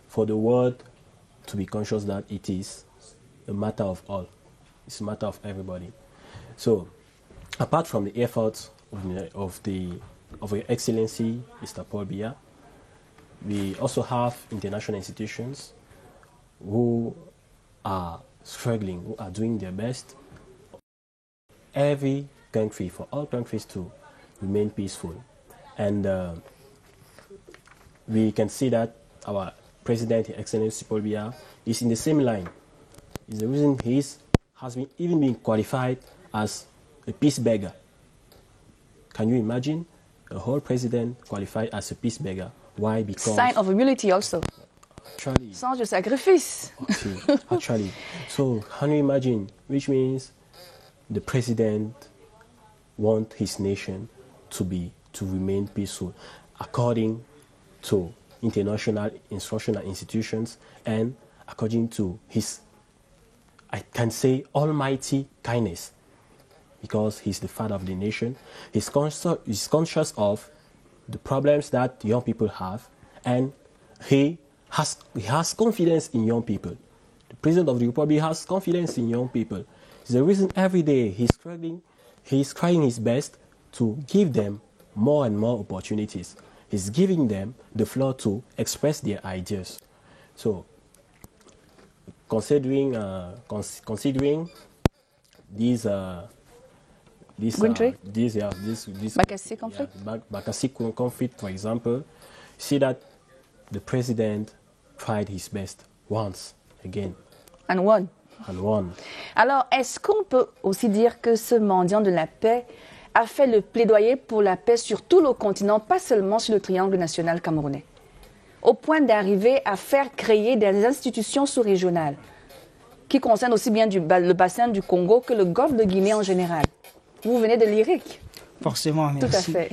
for the world to be conscious that it is a matter of all. It's a matter of everybody. So, apart from the efforts of Your Excellency, Mr. Paul Biya, we also have international institutions who are struggling, who are doing their best. Every country, for all countries to remain peaceful. And we can see that our President, His Excellency Paul Biya, is in the same line. It's the reason he has even been qualified as a peace beggar. Can you imagine a whole president qualified as a peace beggar? Why? Because sign of humility also. Actually, sens de sacrifice. Actually, so can you imagine? Which means the president want his nation to remain peaceful according to international instructional institutions and according to his, I can say, almighty kindness, because he's the father of the nation. He's conscious of the problems that young people have, and he has confidence in young people. The President of the Republic has confidence in young people. It's the reason every day he's trying his best to give them more and more opportunities. He's giving them the floor to express their ideas. So, considering these Bakassi conflict? Bakassi conflict, for example, see that the president tried his best once again. And won. And won. Alors, est-ce qu'on peut aussi dire que ce mendiant de la paix a fait le plaidoyer pour la paix sur tout le continent, pas seulement sur le triangle national camerounais, au point d'arriver à faire créer des institutions sous-régionales qui concernent aussi bien le bassin du Congo que le golfe de Guinée en général? Vous venez de l'Irique. Forcément, merci. Tout à fait.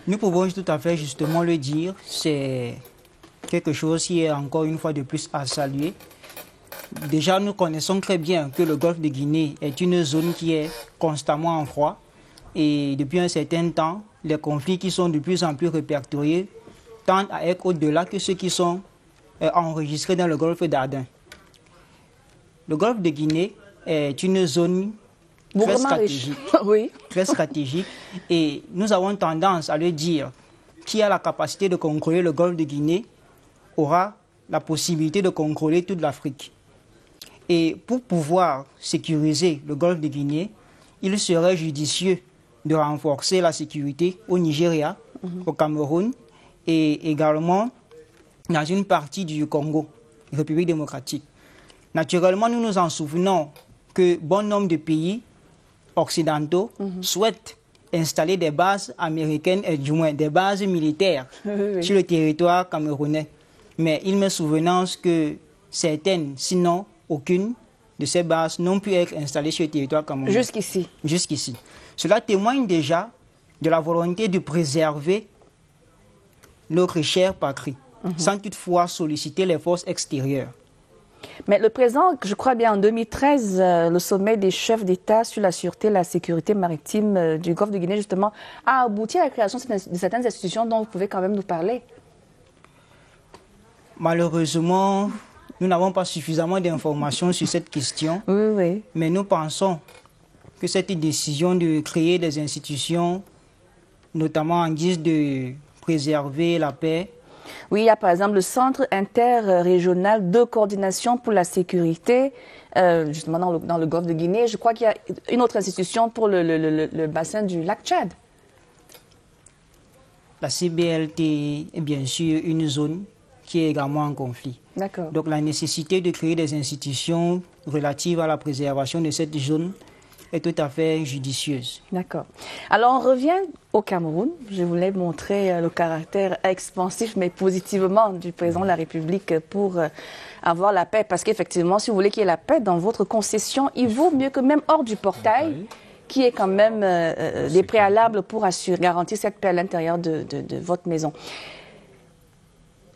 Nous pouvons tout à fait justement le dire. C'est quelque chose qui est encore une fois de plus à saluer. Déjà, nous connaissons très bien que le golfe de Guinée est une zone qui est constamment en froid. Et depuis un certain temps, les conflits qui sont de plus en plus répertoriés tendent à être au-delà que ceux qui sont enregistrés dans le golfe d'Aden. Le golfe de Guinée est une zone très stratégique, oui. Très stratégique. Et nous avons tendance à le dire, qui a la capacité de contrôler le golfe de Guinée aura la possibilité de contrôler toute l'Afrique. Et pour pouvoir sécuriser le golfe de Guinée, il serait judicieux de renforcer la sécurité au Nigeria, au Cameroun et également dans une partie du Congo, République démocratique. Naturellement, nous nous en souvenons que bon nombre de pays occidentaux souhaitent installer des bases américaines, et du moins des bases militaires sur le territoire camerounais. Mais il me souvenons que certaines, sinon aucune, de ces bases n'ont pu être installées sur le territoire camerounais. Jusqu'ici. Jusqu'ici. Cela témoigne déjà de la volonté de préserver notre chère patrie, sans toutefois solliciter les forces extérieures. Mais le président, je crois bien en 2013, le sommet des chefs d'État sur la sûreté et la sécurité maritime du golfe de Guinée, justement, a abouti à la création de certaines institutions dont vous pouvez quand même nous parler. Malheureusement, nous n'avons pas suffisamment d'informations sur cette question. Oui. Mais nous pensons que cette décision de créer des institutions, notamment en guise de préserver la paix. Oui, il y a par exemple le Centre interrégional de coordination pour la sécurité, justement dans le golfe de Guinée. Je crois qu'il y a une autre institution pour le bassin du lac Tchad. La CBLT est bien sûr une zone qui est également en conflit. D'accord. Donc la nécessité de créer des institutions relatives à la préservation de cette zone est tout à fait judicieuse. D'accord. Alors on revient au Cameroun. Je voulais montrer le caractère expansif mais positivement du président de la République pour avoir la paix. Parce qu'effectivement, si vous voulez qu'il y ait la paix dans votre concession, il vaut mieux que même hors du portail, qui est quand même des préalables pour garantir cette paix à l'intérieur de votre maison.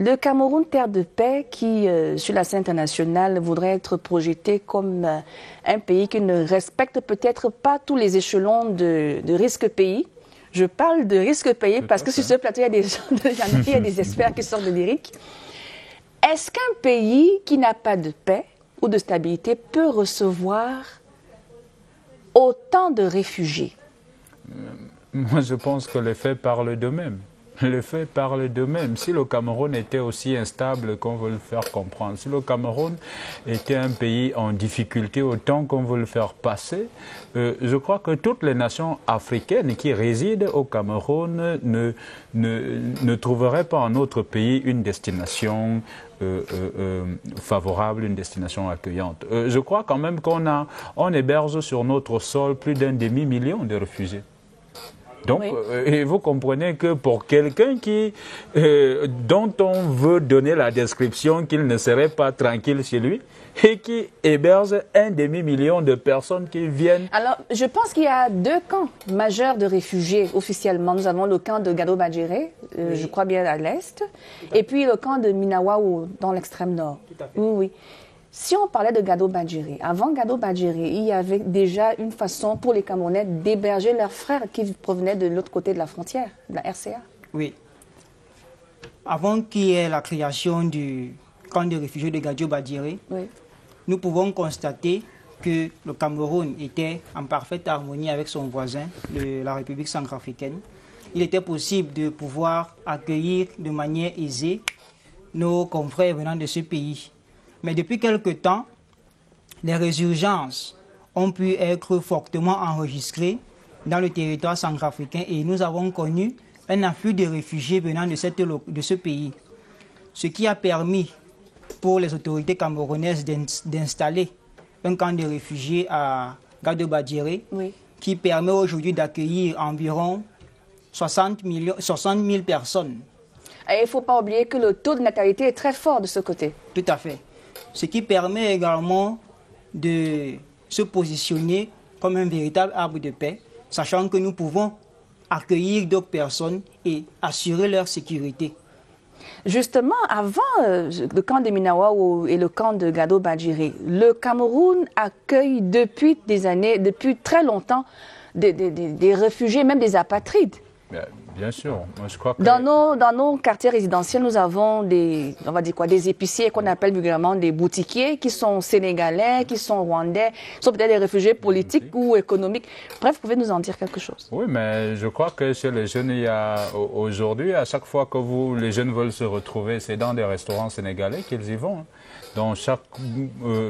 Le Cameroun, terre de paix, qui, sur la scène internationale, voudrait être projeté comme un pays qui ne respecte peut-être pas tous les échelons de risque pays. Je parle de risque pays parce que sur ce plateau, il y a des experts qui sortent de l'Irique. Est-ce qu'un pays qui n'a pas de paix ou de stabilité peut recevoir autant de réfugiés? Moi, je pense que les faits parlent d'eux-mêmes. Les faits parlent d'eux-mêmes. Si le Cameroun était aussi instable qu'on veut le faire comprendre, si le Cameroun était un pays en difficulté autant qu'on veut le faire passer, je crois que toutes les nations africaines qui résident au Cameroun ne trouveraient pas en notre pays une destination favorable, une destination accueillante. Je crois quand même qu'on héberge sur notre sol plus d'1,5 million de réfugiés. Donc, et vous comprenez que pour quelqu'un dont on veut donner la description qu'il ne serait pas tranquille chez lui et qui héberge 1 demi-million de personnes qui viennent... Alors, je pense qu'il y a 2 camps majeurs de réfugiés officiellement. Nous avons le camp de Gado Badjéré, je crois bien à l'est, et puis le camp de Minawa dans l'extrême nord. Oui. Si on parlait de Gado Badjéré, avant Gado Badjéré, il y avait déjà une façon pour les Camerounais d'héberger leurs frères qui provenaient de l'autre côté de la frontière, de la RCA. Oui. Avant qu'il y ait la création du camp de réfugiés de Gado Badjéré, nous pouvons constater que le Cameroun était en parfaite harmonie avec son voisin, la République centrafricaine. Il était possible de pouvoir accueillir de manière aisée nos confrères venant de ce pays. Mais depuis quelque temps, les résurgences ont pu être fortement enregistrées dans le territoire centrafricain et nous avons connu un afflux de réfugiés venant de ce pays. Ce qui a permis pour les autorités camerounaises d'installer un camp de réfugiés à Gado Badjéré qui permet aujourd'hui d'accueillir environ 60 000 personnes. Et il ne faut pas oublier que le taux de natalité est très fort de ce côté. Tout à fait. Ce qui permet également de se positionner comme un véritable arbre de paix, sachant que nous pouvons accueillir d'autres personnes et assurer leur sécurité. Justement, avant le camp de Minawa et le camp de Gado Badjéré, le Cameroun accueille depuis des années, depuis très longtemps, des réfugiés, même des apatrides. Bien sûr, moi je crois que... Dans nos quartiers résidentiels, nous avons des épiciers qu'on appelle vulgairement des boutiquiers qui sont sénégalais, qui sont rwandais, qui sont peut-être des réfugiés politiques ou économiques. Bref, vous pouvez nous en dire quelque chose? Oui, mais je crois que chez les jeunes, il y a aujourd'hui, à chaque fois que les jeunes veulent se retrouver, c'est dans des restaurants sénégalais qu'ils y vont. Dans chaque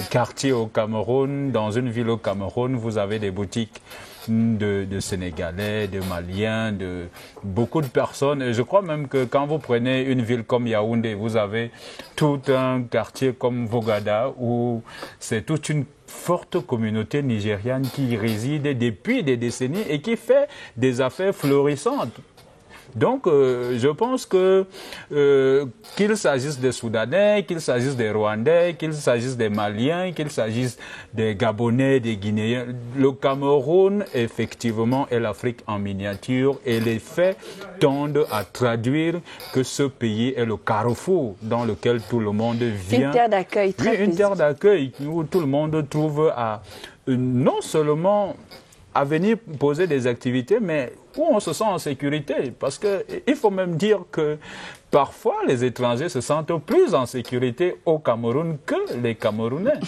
quartier au Cameroun, dans une ville au Cameroun, vous avez des boutiques de Sénégalais, de Maliens, de beaucoup de personnes. Et je crois même que quand vous prenez une ville comme Yaoundé, vous avez tout un quartier comme Vogada où c'est toute une forte communauté nigériane qui réside depuis des décennies et qui fait des affaires florissantes. Donc, je pense que qu'il s'agisse des Soudanais, qu'il s'agisse des Rwandais, qu'il s'agisse des Maliens, qu'il s'agisse des Gabonais, des Guinéens, le Cameroun, effectivement, est l'Afrique en miniature et les faits tendent à traduire que ce pays est le carrefour dans lequel tout le monde vient. Une terre d'accueil très une terre d'accueil où tout le monde trouve non seulement à venir poser des activités, mais où on se sent en sécurité. Parce qu'il faut même dire que parfois, les étrangers se sentent plus en sécurité au Cameroun que les Camerounais.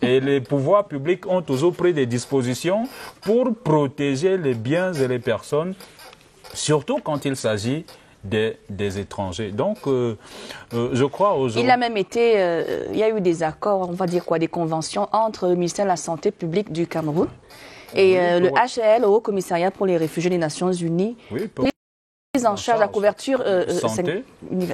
Et les pouvoirs publics ont toujours pris des dispositions pour protéger les biens et les personnes, surtout quand il s'agit des étrangers. Donc, je crois aujourd'hui... Il a même été... il y a eu des accords, on va dire quoi, des conventions entre le ministère de la Santé publique du Cameroun et le HCR, le Haut Commissariat pour les réfugiés des Nations Unies, prise en charge la couverture santé,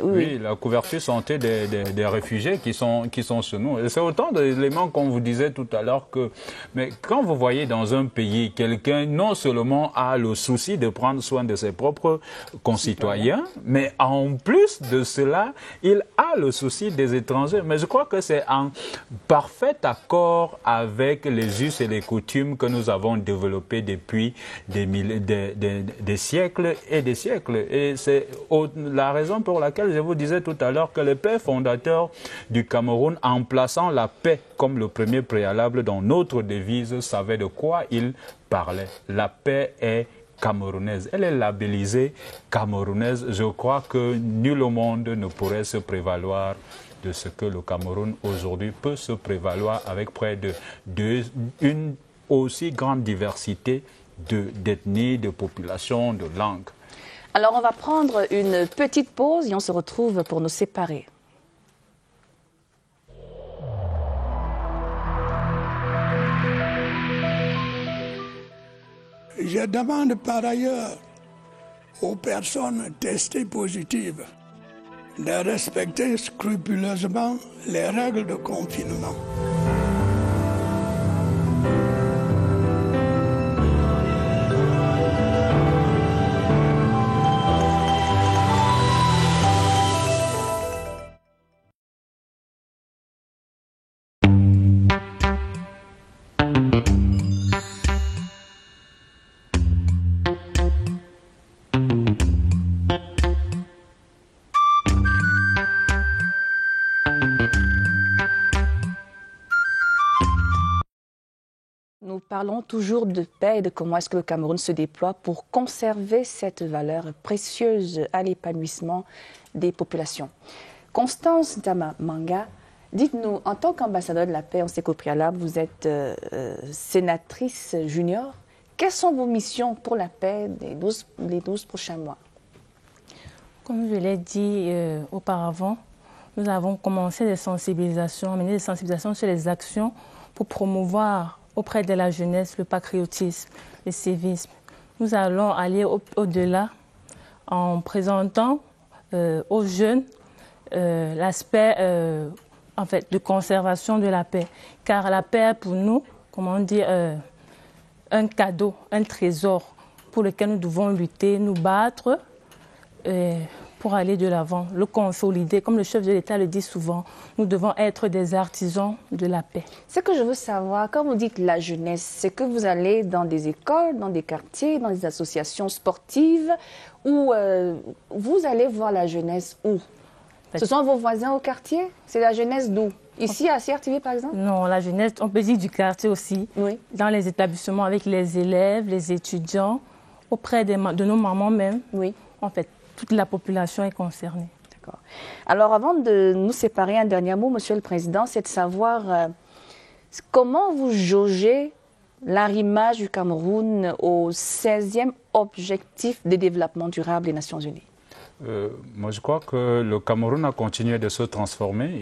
oui, la couverture santé des réfugiés qui sont chez nous. Et c'est autant d'éléments qu'on vous disait tout à l'heure que, mais quand vous voyez dans un pays quelqu'un non seulement a le souci de prendre soin de ses propres concitoyens, mais en plus de cela, il a le souci des étrangers. Mais je crois que c'est en parfait accord avec les us et les coutumes que nous avons développés depuis des siècles et des siècles. Et c'est la raison pour laquelle je vous disais tout à l'heure que le père fondateur du Cameroun, en plaçant la paix comme le premier préalable dans notre devise, savait de quoi il parlait. La paix est camerounaise. Elle est labellisée camerounaise. Je crois que nul au monde ne pourrait se prévaloir de ce que le Cameroun aujourd'hui peut se prévaloir avec près d'une aussi grande diversité d'ethnies, de populations, de langues. Alors, on va prendre une petite pause et on se retrouve pour nous séparer. Je demande par ailleurs aux personnes testées positives de respecter scrupuleusement les règles de confinement. parlons toujours de paix et de comment est-ce que le Cameroun se déploie pour conserver cette valeur précieuse à l'épanouissement des populations. Constance Manga, dites-nous, en tant qu'ambassadeur de la paix, on sait qu'au préalable, vous êtes sénatrice junior. Quelles sont vos missions pour la paix les 12 prochains mois? Comme je l'ai dit auparavant, nous avons commencé des sensibilisations, amené des sensibilisations sur les actions pour promouvoir auprès de la jeunesse le patriotisme, le civisme. Nous allons aller au-delà en présentant aux jeunes l'aspect en fait, de conservation de la paix. Car la paix est pour nous, comment dire, un cadeau, un trésor pour lequel nous devons lutter, nous battre pour aller de l'avant, le consolider. Comme le chef de l'État le dit souvent, nous devons être des artisans de la paix. Ce que je veux savoir, quand vous dites la jeunesse, c'est que vous allez dans des écoles, dans des quartiers, dans des associations sportives, ou vous allez voir la jeunesse où? Ce sont vos voisins au quartier? C'est la jeunesse d'où? Ici, à CRTV, par exemple? Non, la jeunesse, on peut dire du quartier aussi. Oui. Dans les établissements avec les élèves, les étudiants, auprès de nos mamans même. Oui. En fait, toute la population est concernée. D'accord. Alors, avant de nous séparer, un dernier mot, Monsieur le Président, c'est de savoir comment vous jaugez l'arrimage du Cameroun au 16e objectif de développement durable des Nations Unies. Moi, je crois que le Cameroun a continué de se transformer.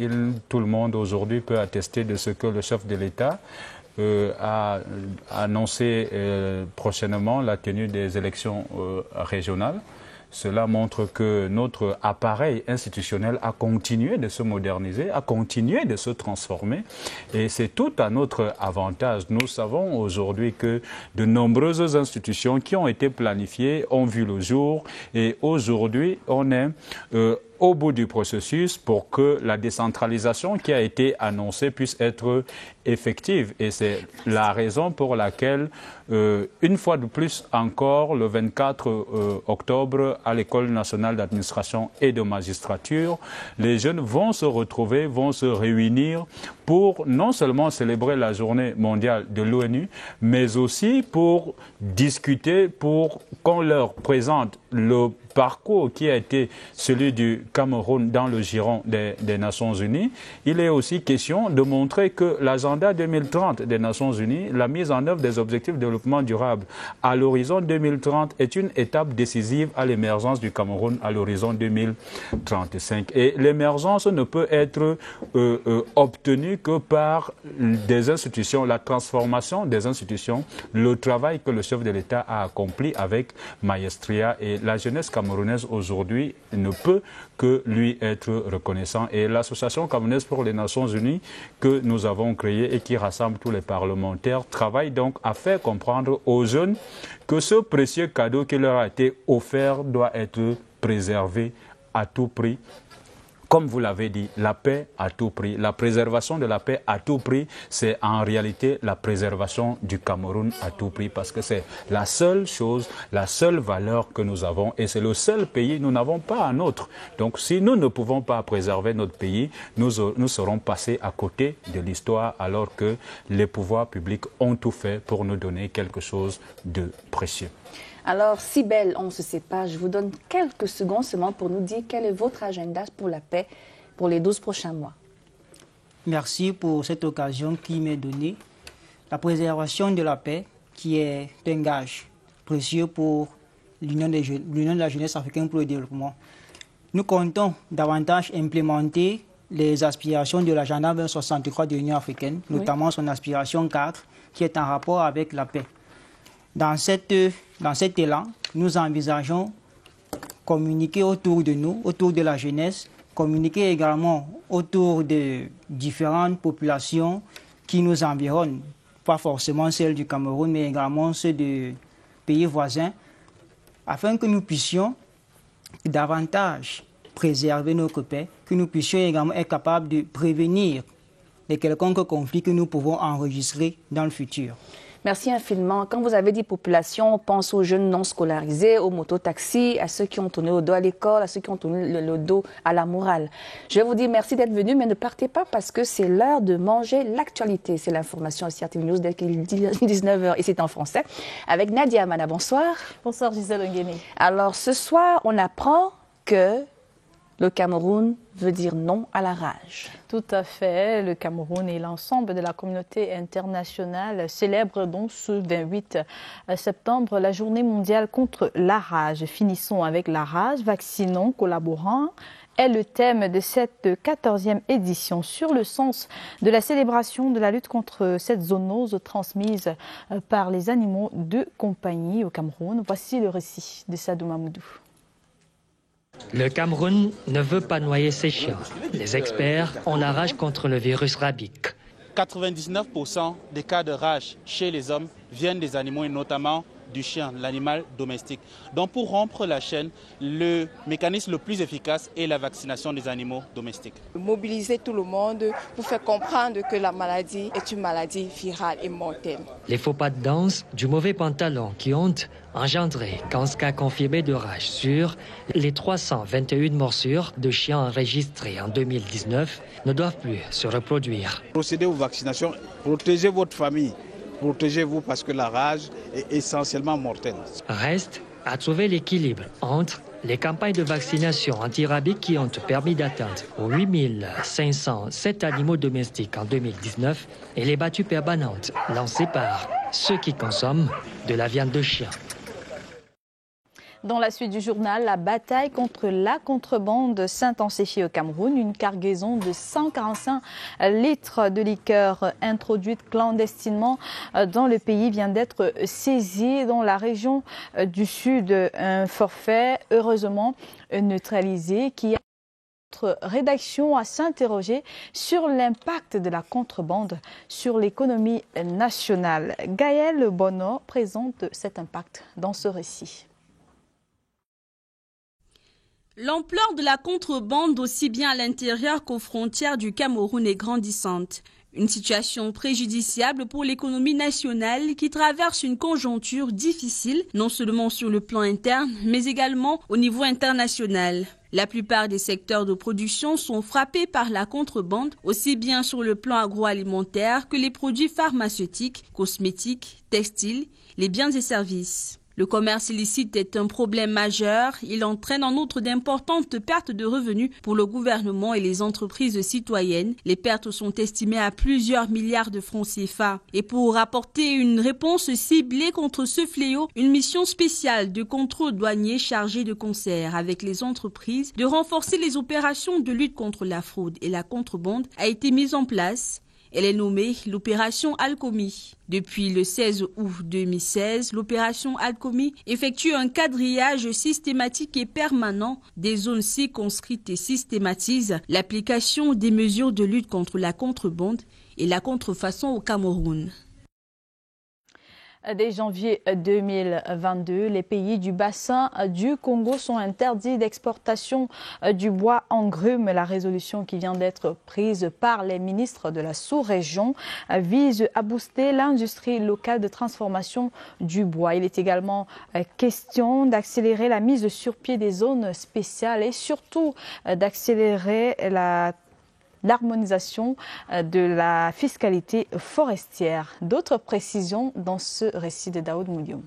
Tout le monde aujourd'hui peut attester de ce que le chef de l'État a annoncé prochainement la tenue des élections régionales. Cela montre que notre appareil institutionnel a continué de se moderniser, a continué de se transformer et c'est tout à notre avantage. Nous savons aujourd'hui que de nombreuses institutions qui ont été planifiées ont vu le jour et aujourd'hui on est au bout du processus pour que la décentralisation qui a été annoncée puisse être effective. Et c'est la raison pour laquelle, une fois de plus encore, le 24 octobre, à l'École nationale d'administration et de magistrature, les jeunes vont se retrouver, vont se réunir pour non seulement célébrer la journée mondiale de l'ONU, mais aussi pour discuter, pour qu'on leur présente le parcours qui a été celui du Cameroun dans le giron des Nations Unies. Il est aussi question de montrer que l'agenda 2030 des Nations Unies, la mise en œuvre des objectifs de développement durable à l'horizon 2030 est une étape décisive à l'émergence du Cameroun à l'horizon 2035. Et l'émergence ne peut être obtenue que par des institutions, la transformation des institutions, le travail que le chef de l'État a accompli avec maestria et la jeunesse camerounaise aujourd'hui ne peut que lui être reconnaissant. Et l'association camerounaise pour les Nations Unies que nous avons créée et qui rassemble tous les parlementaires travaille donc à faire comprendre aux jeunes que ce précieux cadeau qui leur a été offert doit être préservé à tout prix. Comme vous l'avez dit, la paix à tout prix, la préservation de la paix à tout prix, c'est en réalité la préservation du Cameroun à tout prix parce que c'est la seule chose, la seule valeur que nous avons et c'est le seul pays, nous n'avons pas un autre. Donc si nous ne pouvons pas préserver notre pays, nous serons passés à côté de l'histoire alors que les pouvoirs publics ont tout fait pour nous donner quelque chose de précieux. Alors, Cybèle, on se sépare. Je vous donne quelques secondes seulement pour nous dire quel est votre agenda pour la paix pour les 12 prochains mois. Merci pour cette occasion qui m'est donnée. La préservation de la paix, qui est un gage précieux pour l'Union de la jeunesse africaine pour le développement. Nous comptons davantage implémenter les aspirations de l'agenda 2063 de l'Union africaine, notamment son aspiration 4, qui est en rapport avec la paix. Dans cet élan, nous envisageons communiquer autour de nous, autour de la jeunesse, communiquer également autour de différentes populations qui nous environnent, pas forcément celles du Cameroun, mais également ceux des pays voisins, afin que nous puissions davantage préserver notre paix, que nous puissions également être capables de prévenir les quelconques conflits que nous pouvons enregistrer dans le futur. Merci infiniment. Quand vous avez dit population, on pense aux jeunes non scolarisés, aux mototaxis, à ceux qui ont tourné le dos à l'école, à ceux qui ont tourné le dos à la morale. Je vous dis merci d'être venu, mais ne partez pas parce que c'est l'heure de manger l'actualité. C'est l'information sur RTV News dès qu'il est 19h et c'est en français. Avec Nadia Amana, bonsoir. Bonsoir Gisèle Nguéné. Alors ce soir, on apprend que le Cameroun veut dire non à la rage. Tout à fait. Le Cameroun et l'ensemble de la communauté internationale célèbrent donc ce 28 septembre la journée mondiale contre la rage. Finissons avec la rage, vaccinons, collaborant est le thème de cette 14e édition sur le sens de la célébration de la lutte contre cette zoonose transmise par les animaux de compagnie au Cameroun. Voici le récit de Sadou Mamoudou. Le Cameroun ne veut pas noyer ses chiens. Les experts ont la rage contre le virus rabique. 99% des cas de rage chez les hommes viennent des animaux et notamment du chien, l'animal domestique. Donc pour rompre la chaîne, le mécanisme le plus efficace est la vaccination des animaux domestiques. Mobiliser tout le monde pour faire comprendre que la maladie est une maladie virale et mortelle. Les faux pas de danse, du mauvais pantalon qui ont engendré 15 cas confirmés de rage sur les 321 morsures de chiens enregistrées en 2019 ne doivent plus se reproduire. Procédez aux vaccinations, protégez votre famille. Protégez-vous parce que la rage est essentiellement mortelle. Reste à trouver l'équilibre entre les campagnes de vaccination anti-rabique qui ont permis d'atteindre 8507 animaux domestiques en 2019 et les battues permanentes lancées par ceux qui consomment de la viande de chien. Dans la suite du journal, la bataille contre la contrebande s'intensifie au Cameroun. Une cargaison de 145 litres de liqueur introduite clandestinement dans le pays vient d'être saisie dans la région du sud. Un forfait heureusement neutralisé qui a notre rédaction à s'interroger sur l'impact de la contrebande sur l'économie nationale. Gaël Bonneau présente cet impact dans ce récit. L'ampleur de la contrebande, aussi bien à l'intérieur qu'aux frontières du Cameroun, est grandissante. Une situation préjudiciable pour l'économie nationale qui traverse une conjoncture difficile, non seulement sur le plan interne, mais également au niveau international. La plupart des secteurs de production sont frappés par la contrebande, aussi bien sur le plan agroalimentaire que les produits pharmaceutiques, cosmétiques, textiles, les biens et services. Le commerce illicite est un problème majeur. Il entraîne en outre d'importantes pertes de revenus pour le gouvernement et les entreprises citoyennes. Les pertes sont estimées à plusieurs milliards de francs CFA. Et pour apporter une réponse ciblée contre ce fléau, une mission spéciale de contrôle douanier chargée de concert avec les entreprises de renforcer les opérations de lutte contre la fraude et la contrebande a été mise en place. Elle est nommée l'opération Alcomi. Depuis le 16 août 2016, l'opération Alcomi effectue un quadrillage systématique et permanent des zones circonscrites et systématise l'application des mesures de lutte contre la contrebande et la contrefaçon au Cameroun. Dès janvier 2022, les pays du bassin du Congo sont interdits d'exportation du bois en grumes. La résolution qui vient d'être prise par les ministres de la sous-région vise à booster l'industrie locale de transformation du bois. Il est également question d'accélérer la mise sur pied des zones spéciales et surtout d'accélérer l'harmonisation de la fiscalité forestière. D'autres précisions dans ce récit de Daoud Moulioum.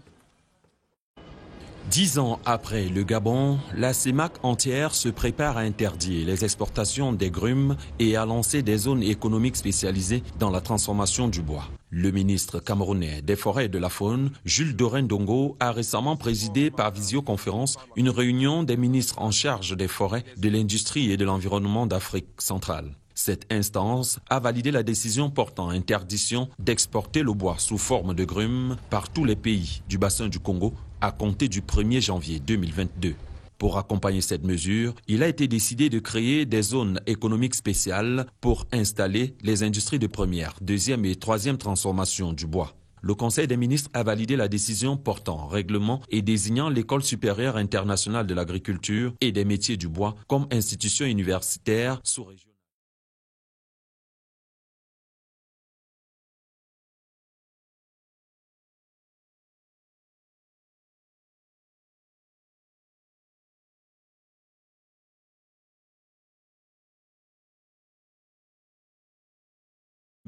10 ans après le Gabon, la CEMAC entière se prépare à interdire les exportations des grumes et à lancer des zones économiques spécialisées dans la transformation du bois. Le ministre camerounais des Forêts et de la Faune, Jules Dorendongo, a récemment présidé par visioconférence une réunion des ministres en charge des forêts, de l'industrie et de l'environnement d'Afrique centrale. Cette instance a validé la décision portant interdiction d'exporter le bois sous forme de grumes par tous les pays du bassin du Congo à compter du 1er janvier 2022. Pour accompagner cette mesure, il a été décidé de créer des zones économiques spéciales pour installer les industries de première, deuxième et troisième transformation du bois. Le Conseil des ministres a validé la décision portant règlement et désignant l'École supérieure internationale de l'agriculture et des métiers du bois comme institution universitaire sous-régionale.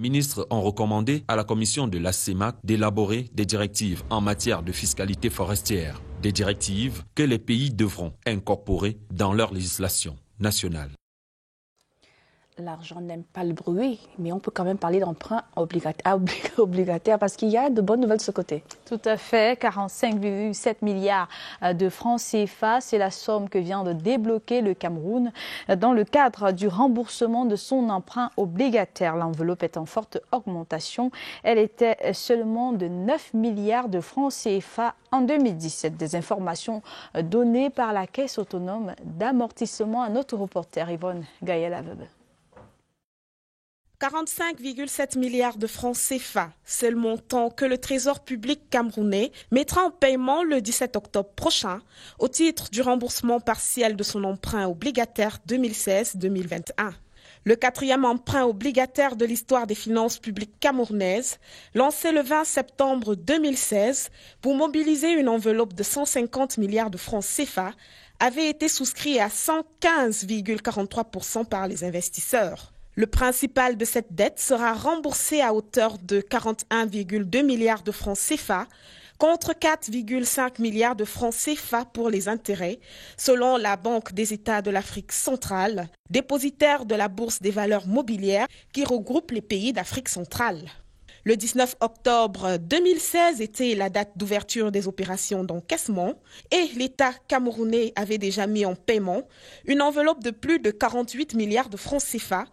Ministres ont recommandé à la commission de la CEMAC d'élaborer des directives en matière de fiscalité forestière, des directives que les pays devront incorporer dans leur législation nationale. L'argent n'aime pas le bruit, mais on peut quand même parler d'emprunt obligataire parce qu'il y a de bonnes nouvelles de ce côté. Tout à fait, 45,7 milliards de francs CFA, c'est la somme que vient de débloquer le Cameroun dans le cadre du remboursement de son emprunt obligataire. L'enveloppe est en forte augmentation. Elle était seulement de 9 milliards de francs CFA en 2017. Des informations données par la Caisse autonome d'amortissement à notre reporter Yvonne Gaël-Avebe. 45,7 milliards de francs CFA, c'est le montant que le Trésor public camerounais mettra en paiement le 17 octobre prochain au titre du remboursement partiel de son emprunt obligataire 2016-2021. Le 4e emprunt obligataire de l'histoire des finances publiques camerounaises, lancé le 20 septembre 2016 pour mobiliser une enveloppe de 150 milliards de francs CFA, avait été souscrit à 115,43% par les investisseurs. Le principal de cette dette sera remboursé à hauteur de 41,2 milliards de francs CFA contre 4,5 milliards de francs CFA pour les intérêts, selon la Banque des États de l'Afrique centrale, dépositaire de la Bourse des valeurs mobilières qui regroupe les pays d'Afrique centrale. Le 19 octobre 2016 était la date d'ouverture des opérations d'encaissement et l'État camerounais avait déjà mis en paiement une enveloppe de plus de 48 milliards de francs CFA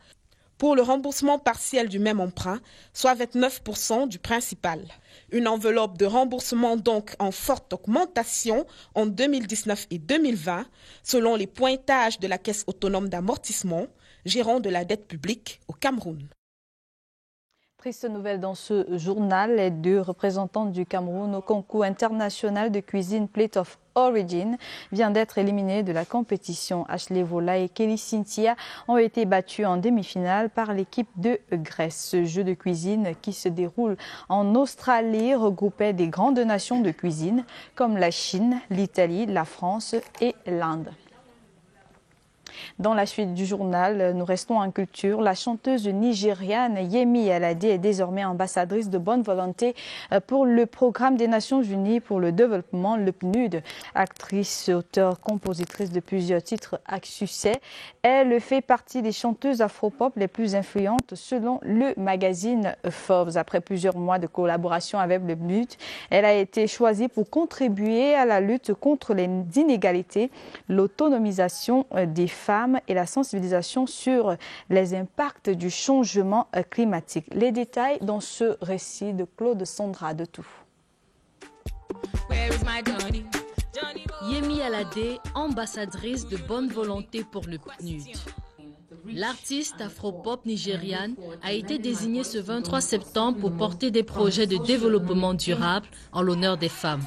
pour le remboursement partiel du même emprunt, soit 29% du principal. Une enveloppe de remboursement donc en forte augmentation en 2019 et 2020, selon les pointages de la Caisse autonome d'amortissement, gérant de la dette publique au Cameroun. Triste nouvelle dans ce journal, les 2 représentants du Cameroun au concours international de cuisine Plate of Origin vient d'être éliminés de la compétition. Ashley Vola et Kelly Cynthia ont été battus en demi-finale par l'équipe de Grèce. Ce jeu de cuisine qui se déroule en Australie regroupait des grandes nations de cuisine comme la Chine, l'Italie, la France et l'Inde. Dans la suite du journal, nous restons en culture. La chanteuse nigériane Yemi Alade est désormais ambassadrice de bonne volonté pour le programme des Nations Unies pour le développement, le PNUD. Actrice, auteure, compositrice de plusieurs titres à succès, elle fait partie des chanteuses afro-pop les plus influentes selon le magazine Forbes. Après plusieurs mois de collaboration avec le PNUD, elle a été choisie pour contribuer à la lutte contre les inégalités, l'autonomisation des femmes et la sensibilisation sur les impacts du changement climatique. Les détails dans ce récit de Claude Sandra de Tout. Yemi Alade, ambassadrice de bonne volonté pour le PNUD. L'artiste afro-pop nigériane a été désignée ce 23 septembre pour porter des projets de développement durable en l'honneur des femmes.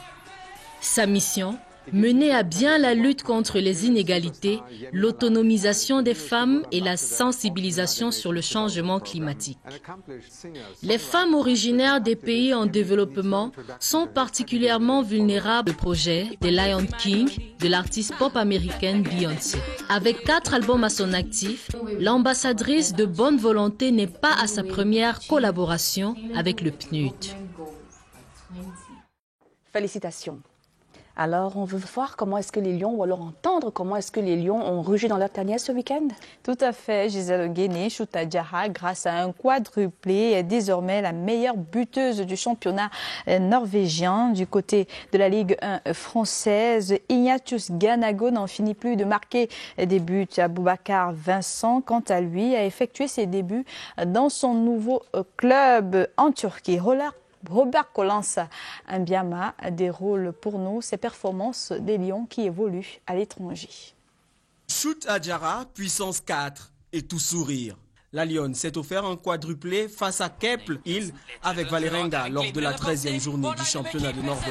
Sa mission ? Mener à bien la lutte contre les inégalités, l'autonomisation des femmes et la sensibilisation sur le changement climatique. Les femmes originaires des pays en développement sont particulièrement vulnérables au projet des Lion King de l'artiste pop américaine Beyoncé. Avec 4 albums à son actif, l'ambassadrice de bonne volonté n'est pas à sa première collaboration avec le PNUD. Félicitations. Alors, on veut voir comment est-ce que les Lions, ou alors entendre comment est-ce que les Lions ont rugi dans leur tanière ce week-end. Tout à fait. Gisèle Guéné, Chouta Djara, grâce à un quadruplé, est désormais la meilleure buteuse du championnat norvégien. Du côté de la Ligue 1 française, Ignatius Ganago n'en finit plus de marquer des buts. Aboubacar Vincent, quant à lui, a effectué ses débuts dans son nouveau club en Turquie. Robert Kolansa Mbiama déroule pour nous ses performances des Lions qui évoluent à l'étranger. Shoot Adjara, puissance 4 et tout sourire. La Lyon s'est offert un quadruplé face à Keppel Hill avec Valerenga lors de la 13e journée du championnat de Norvège.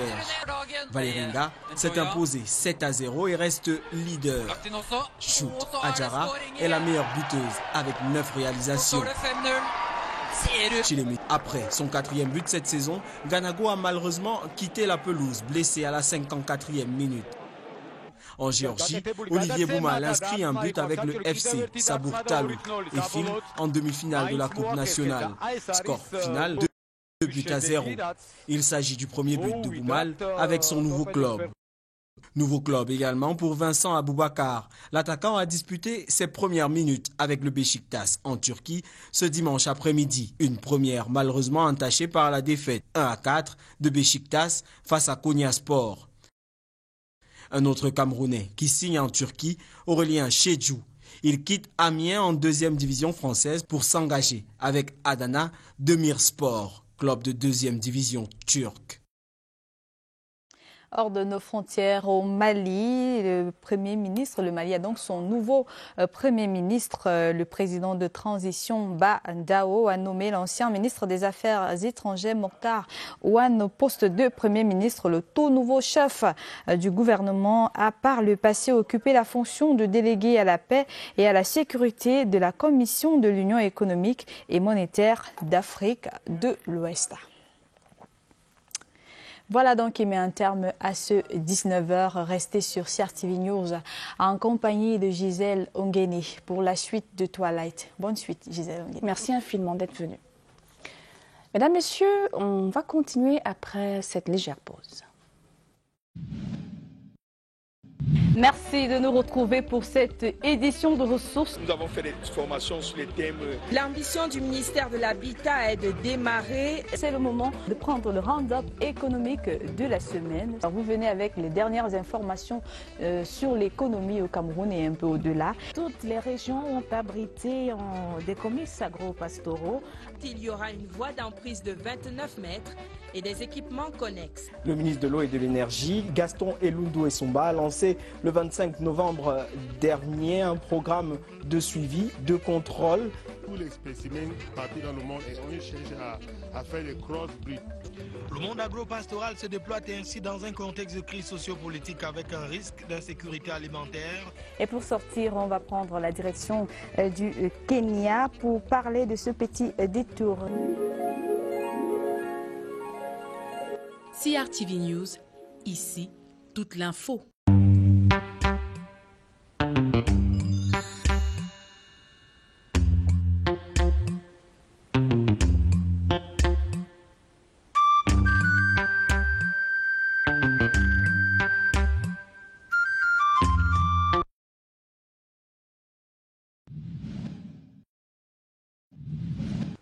Valerenga s'est imposé 7-0 et reste leader. Shoot Adjara est la meilleure buteuse avec 9 réalisations. Après son 4e but cette saison, Ganago a malheureusement quitté la pelouse, blessé à la 54e minute. En Géorgie, Olivier Boumal inscrit un but avec le FC Sabour-Talou et file en demi-finale de la Coupe nationale. Score final 2-0. Il s'agit du premier but de Boumal avec son nouveau club. Nouveau club également pour Vincent Aboubakar. L'attaquant a disputé ses premières minutes avec le Beşiktaş en Turquie ce dimanche après-midi. Une première malheureusement entachée par la défaite 1-4 de Beşiktaş face à Konyaspor. Un autre Camerounais qui signe en Turquie, Aurélien Chedjou. Il quitte Amiens en 2e division française pour s'engager avec Adana Demirspor, club de 2e division turque. Hors de nos frontières au Mali, le Mali a donc son nouveau Premier ministre. Le président de transition Ba Ndao a nommé l'ancien ministre des Affaires étrangères Mokhtar Ouane au poste de Premier ministre. Le tout nouveau chef du gouvernement a par le passé occupé la fonction de délégué à la paix et à la sécurité de la Commission de l'Union économique et monétaire d'Afrique de l'Ouest. Voilà donc qui met un terme à ce 19h. Restez sur CRTV News en compagnie de Gisèle Ongene pour la suite de Twilight. Bonne suite, Gisèle Ongene. Merci infiniment d'être venue. Mesdames, Messieurs, on va continuer après cette légère pause. Merci de nous retrouver pour cette édition de Ressources. Nous avons fait des formations sur les thèmes. L'ambition du ministère de l'Habitat est de démarrer. C'est le moment de prendre le round-up économique de la semaine. Alors vous venez avec les dernières informations sur l'économie au Cameroun et un peu au-delà. Toutes les régions ont abrité des comices agro-pastoraux. Il y aura une voie d'emprise de 29 mètres et des équipements connexes. Le ministre de l'Eau et de l'Énergie, Gaston Elundou Essomba, a lancé le 25 novembre dernier un programme de suivi, de contrôle. Tous les spécimens partout dans le monde et on cherche à faire des cross-breeds. Le monde agro-pastoral se déploie ainsi dans un contexte de crise sociopolitique avec un risque d'insécurité alimentaire. Et pour sortir, on va prendre la direction du Kenya pour parler de ce petit détour. CRTV News, ici, toute l'info.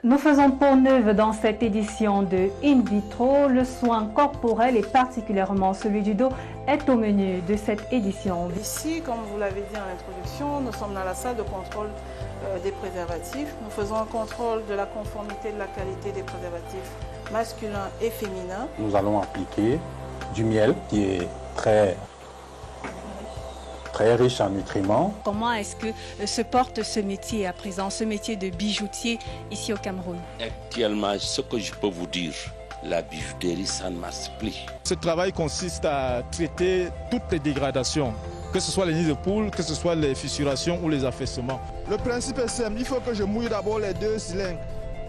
Nous faisons peau neuve dans cette édition de In Vitro. Le soin corporel et particulièrement celui du dos est au menu de cette édition. Ici, comme vous l'avez dit en introduction, nous sommes dans la salle de contrôle des préservatifs. Nous faisons un contrôle de la conformité de la qualité des préservatifs masculins et féminins. Nous allons appliquer du miel qui est très riche en nutriments. Comment est-ce que se porte ce métier à présent, ce métier de bijoutier ici au Cameroun? Actuellement, ce que je peux vous dire, la bijouterie, ça ne marche plus. Ce travail consiste à traiter toutes les dégradations, que ce soit les nids de poules, que ce soit les fissurations ou les affaissements. Le principe est simple, il faut que je mouille d'abord les 2 cylindres.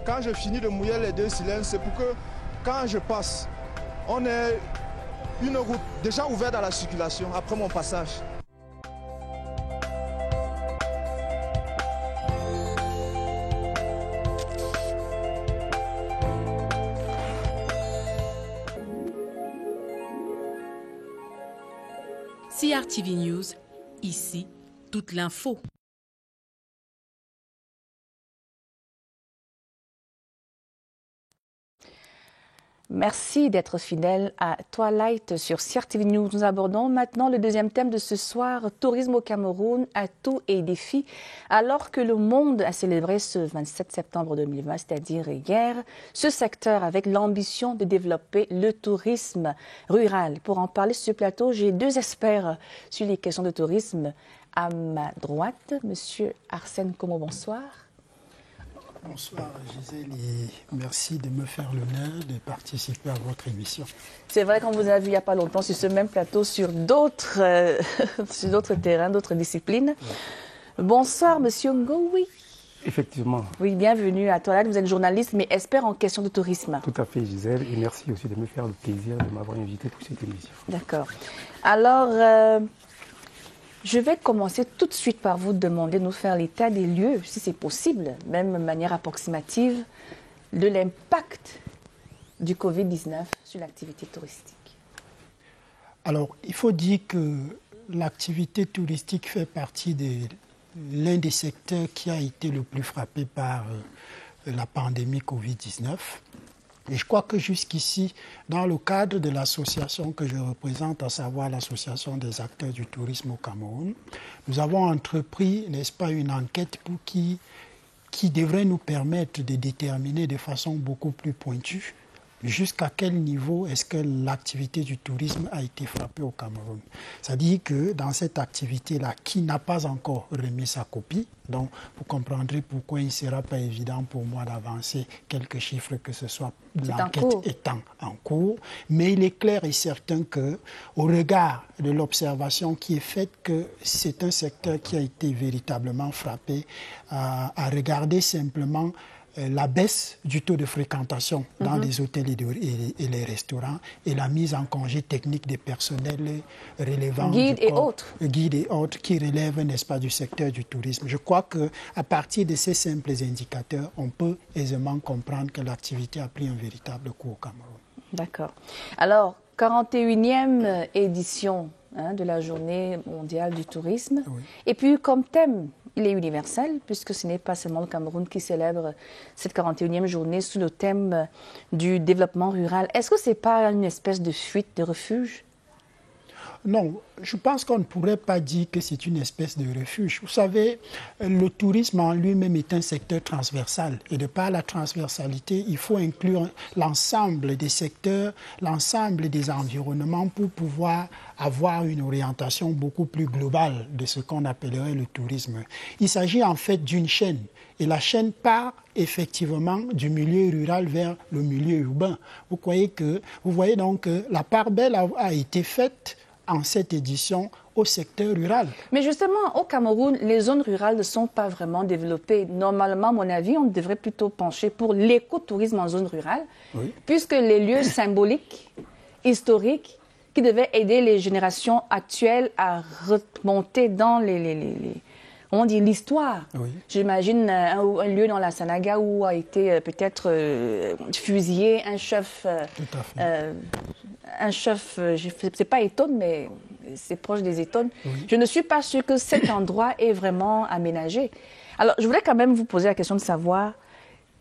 Quand je finis de mouiller les 2 cylindres, c'est pour que quand je passe, on ait une route déjà ouverte à la circulation après mon passage. CRTV News, ici, toute l'info. Merci d'être fidèle à Twilight sur CRTV News. Nous abordons maintenant le deuxième thème de ce soir, tourisme au Cameroun, atouts et défis. Alors que le monde a célébré ce 27 septembre 2020, c'est-à-dire hier, ce secteur avec l'ambition de développer le tourisme rural. Pour en parler sur ce plateau, j'ai 2 experts sur les questions de tourisme. À ma droite, Monsieur Arsène Como, bonsoir. Bonsoir Gisèle et merci de me faire l'honneur de participer à votre émission. C'est vrai qu'on vous a vu il n'y a pas longtemps sur ce même plateau sur d'autres terrains, d'autres disciplines. Oui. Bonsoir Monsieur Ngowi. Effectivement. Oui, bienvenue à Twilight. Vous êtes journaliste mais expert en questions de tourisme. Tout à fait Gisèle et merci aussi de me faire le plaisir de m'avoir invité pour cette émission. D'accord. Alors, Je vais commencer tout de suite par vous demander de nous faire l'état des lieux, si c'est possible, même de manière approximative, de l'impact du Covid-19 sur l'activité touristique. Alors, il faut dire que l'activité touristique fait partie de l'un des secteurs qui a été le plus frappé par la pandémie Covid-19. Et je crois que jusqu'ici, dans le cadre de l'association que je représente, à savoir l'association des acteurs du tourisme au Cameroun, nous avons entrepris, n'est-ce pas, une enquête qui devrait nous permettre de déterminer de façon beaucoup plus pointue jusqu'à quel niveau est-ce que l'activité du tourisme a été frappée au Cameroun. C'est-à-dire que dans cette activité-là, qui n'a pas encore remis sa copie, donc vous comprendrez pourquoi il ne sera pas évident pour moi d'avancer quelques chiffres que ce soit, l'enquête étant en cours, mais il est clair et certain que, au regard de l'observation qui est faite, que c'est un secteur qui a été véritablement frappé, à regarder simplement la baisse du taux de fréquentation dans les hôtels et les restaurants et la mise en congé technique des personnels relevant guides et autres qui relèvent, n'est-ce pas, du secteur du tourisme. Je crois qu'à partir de ces simples indicateurs, on peut aisément comprendre que l'activité a pris un véritable coup au Cameroun. D'accord. Alors, 41e édition de la Journée mondiale du tourisme. Oui. Et puis, comme thème, il est universel, puisque ce n'est pas seulement le Cameroun qui célèbre cette 41e journée sous le thème du développement rural. Est-ce que ce n'est pas une espèce de fuite de refuge? Non, je pense qu'on ne pourrait pas dire que c'est une espèce de refuge. Vous savez, le tourisme en lui-même est un secteur transversal. Et de par la transversalité, il faut inclure l'ensemble des secteurs, l'ensemble des environnements pour pouvoir avoir une orientation beaucoup plus globale de ce qu'on appellerait le tourisme. Il s'agit en fait d'une chaîne. Et la chaîne part effectivement du milieu rural vers le milieu urbain. Vous voyez donc que la part belle a été faite en cette édition au secteur rural. Mais justement, au Cameroun, les zones rurales ne sont pas vraiment développées. Normalement, à mon avis, on devrait plutôt pencher pour l'écotourisme en zone rurale, puisque les lieux symboliques, historiques, qui devaient aider les générations actuelles à remonter dans on dit l'histoire. Oui. J'imagine un lieu dans la Sanaga où a été peut-être fusillé un chef. Tout à fait. C'est pas Étonne, mais c'est proche des Étonnes. Oui. Je ne suis pas sûre que cet endroit est vraiment aménagé. Alors, je voulais quand même vous poser la question de savoir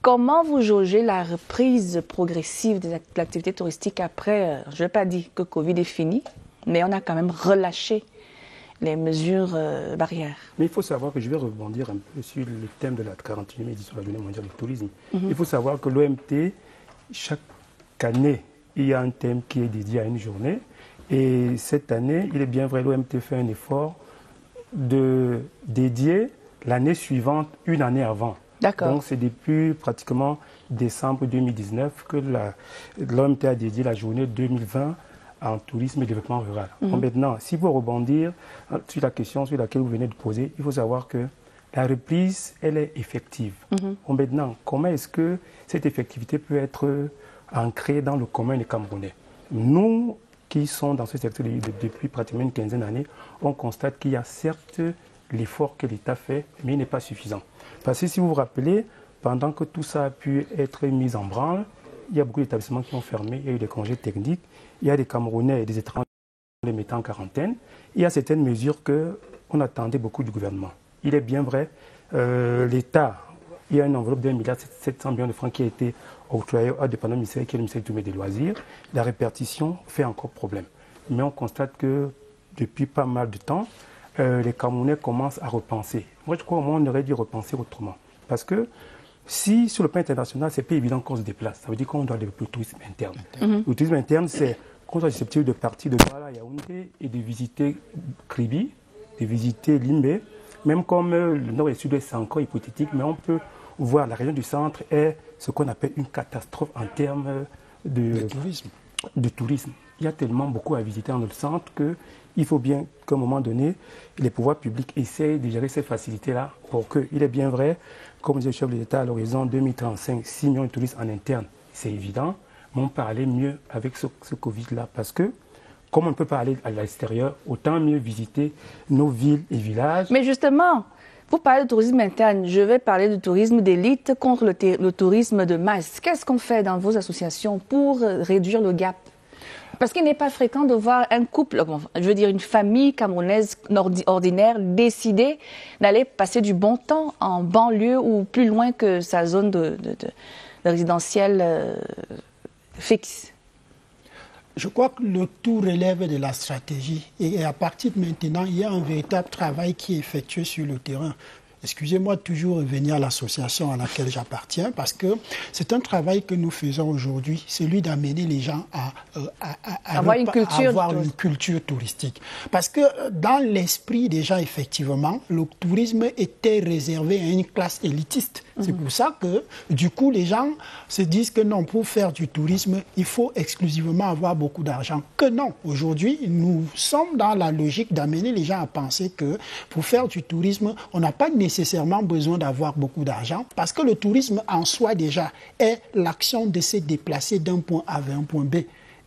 comment vous jaugez la reprise progressive de l'activité touristique après, je ne vais pas dire que Covid est fini, mais on a quand même relâché les mesures barrières. Mais il faut savoir que je vais rebondir un peu sur le thème de la 41e édition de la Journée mondiale du tourisme. Il faut savoir que l'OMT, chaque année, il y a un thème qui est dédié à une journée. Et cette année, il est bien vrai, l'OMT fait un effort de dédier l'année suivante une année avant. D'accord. Donc c'est depuis pratiquement décembre 2019 que l'OMT a dédié la journée 2020 en tourisme et développement rural. Donc maintenant, si vous rebondir sur la question sur laquelle vous venez de poser, il faut savoir que la reprise, elle est effective. Donc maintenant, comment est-ce que cette effectivité peut être ancrée dans le commun des Camerounais? Nous, qui sommes dans ce secteur depuis pratiquement une quinzaine d'années, on constate qu'il y a certes l'effort que l'État fait, mais il n'est pas suffisant. Parce que si vous vous rappelez, pendant que tout ça a pu être mis en branle, il y a beaucoup d'établissements qui ont fermé, il y a eu des congés techniques, il y a des Camerounais et des étrangers qui les mettent en quarantaine. Il y a certaines mesures qu'on attendait beaucoup du gouvernement. Il est bien vrai, l'État, il y a une enveloppe d'1,7 milliard de francs qui a été octroyée au dépendant ministère qui est le ministère du Tourisme et des Loisirs. La répartition fait encore problème. Mais on constate que depuis pas mal de temps, les Camerounais commencent à repenser. Moi, je crois qu'on aurait dû repenser autrement. Parce que si, sur le plan international, ce n'est pas évident qu'on se déplace, ça veut dire qu'on doit développer le tourisme interne. Le tourisme interne, c'est qu'on soit susceptible de partir de Douala à Yaoundé et de visiter Kribi, de visiter Limbe. Même comme le nord et le sud, c'est encore hypothétique, mais on peut voir la région du centre est ce qu'on appelle une catastrophe en termes de tourisme. Il y a tellement beaucoup à visiter dans le centre qu'il faut bien qu'à un moment donné, les pouvoirs publics essayent de gérer ces facilités-là pour qu'il est bien vrai, comme disait le chef de l'État à l'horizon 2035, 6 millions de touristes en interne, c'est évident, mais on peut aller mieux avec ce Covid-là parce que, comme on ne peut pas aller à l'extérieur, autant mieux visiter nos villes et villages. Mais justement, vous parlez de tourisme interne, je vais parler du tourisme d'élite contre le tourisme de masse. Qu'est-ce qu'on fait dans vos associations pour réduire le gap? Parce qu'il n'est pas fréquent de voir un couple, je veux dire une famille camerounaise ordinaire, décider d'aller passer du bon temps en banlieue ou plus loin que sa zone de résidentielle fixe. Je crois que le tout relève de la stratégie. Et à partir de maintenant, il y a un véritable travail qui est effectué sur le terrain. Excusez-moi de toujours revenir à l'association à laquelle j'appartiens, parce que c'est un travail que nous faisons aujourd'hui, celui d'amener les gens à avoir une culture touristique. Parce que dans l'esprit des gens, effectivement, le tourisme était réservé à une classe élitiste. C'est pour ça que, du coup, les gens se disent que non, pour faire du tourisme, il faut exclusivement avoir beaucoup d'argent. Que non, aujourd'hui, nous sommes dans la logique d'amener les gens à penser que pour faire du tourisme, on n'a pas nécessairement besoin d'avoir beaucoup d'argent, parce que le tourisme en soi déjà est l'action de se déplacer d'un point A vers un point B.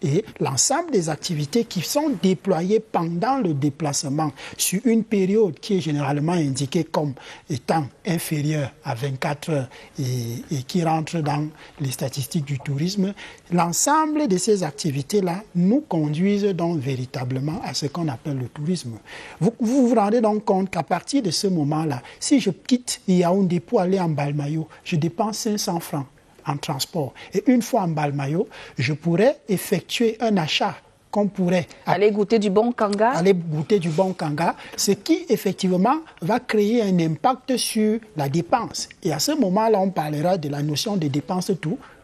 Et l'ensemble des activités qui sont déployées pendant le déplacement sur une période qui est généralement indiquée comme étant inférieure à 24 heures et qui rentre dans les statistiques du tourisme, l'ensemble de ces activités-là nous conduisent donc véritablement à ce qu'on appelle le tourisme. Vous vous rendez donc compte qu'à partir de ce moment-là, si je quitte Yaoundé pour aller en Balmayo, je dépense 500 francs. En transport. Et une fois en Balmayo, je pourrais effectuer un achat qu'on pourrait... Aller goûter du bon kanga. Aller goûter du bon kanga, ce qui effectivement va créer un impact sur la dépense. Et à ce moment-là, on parlera de la notion de dépense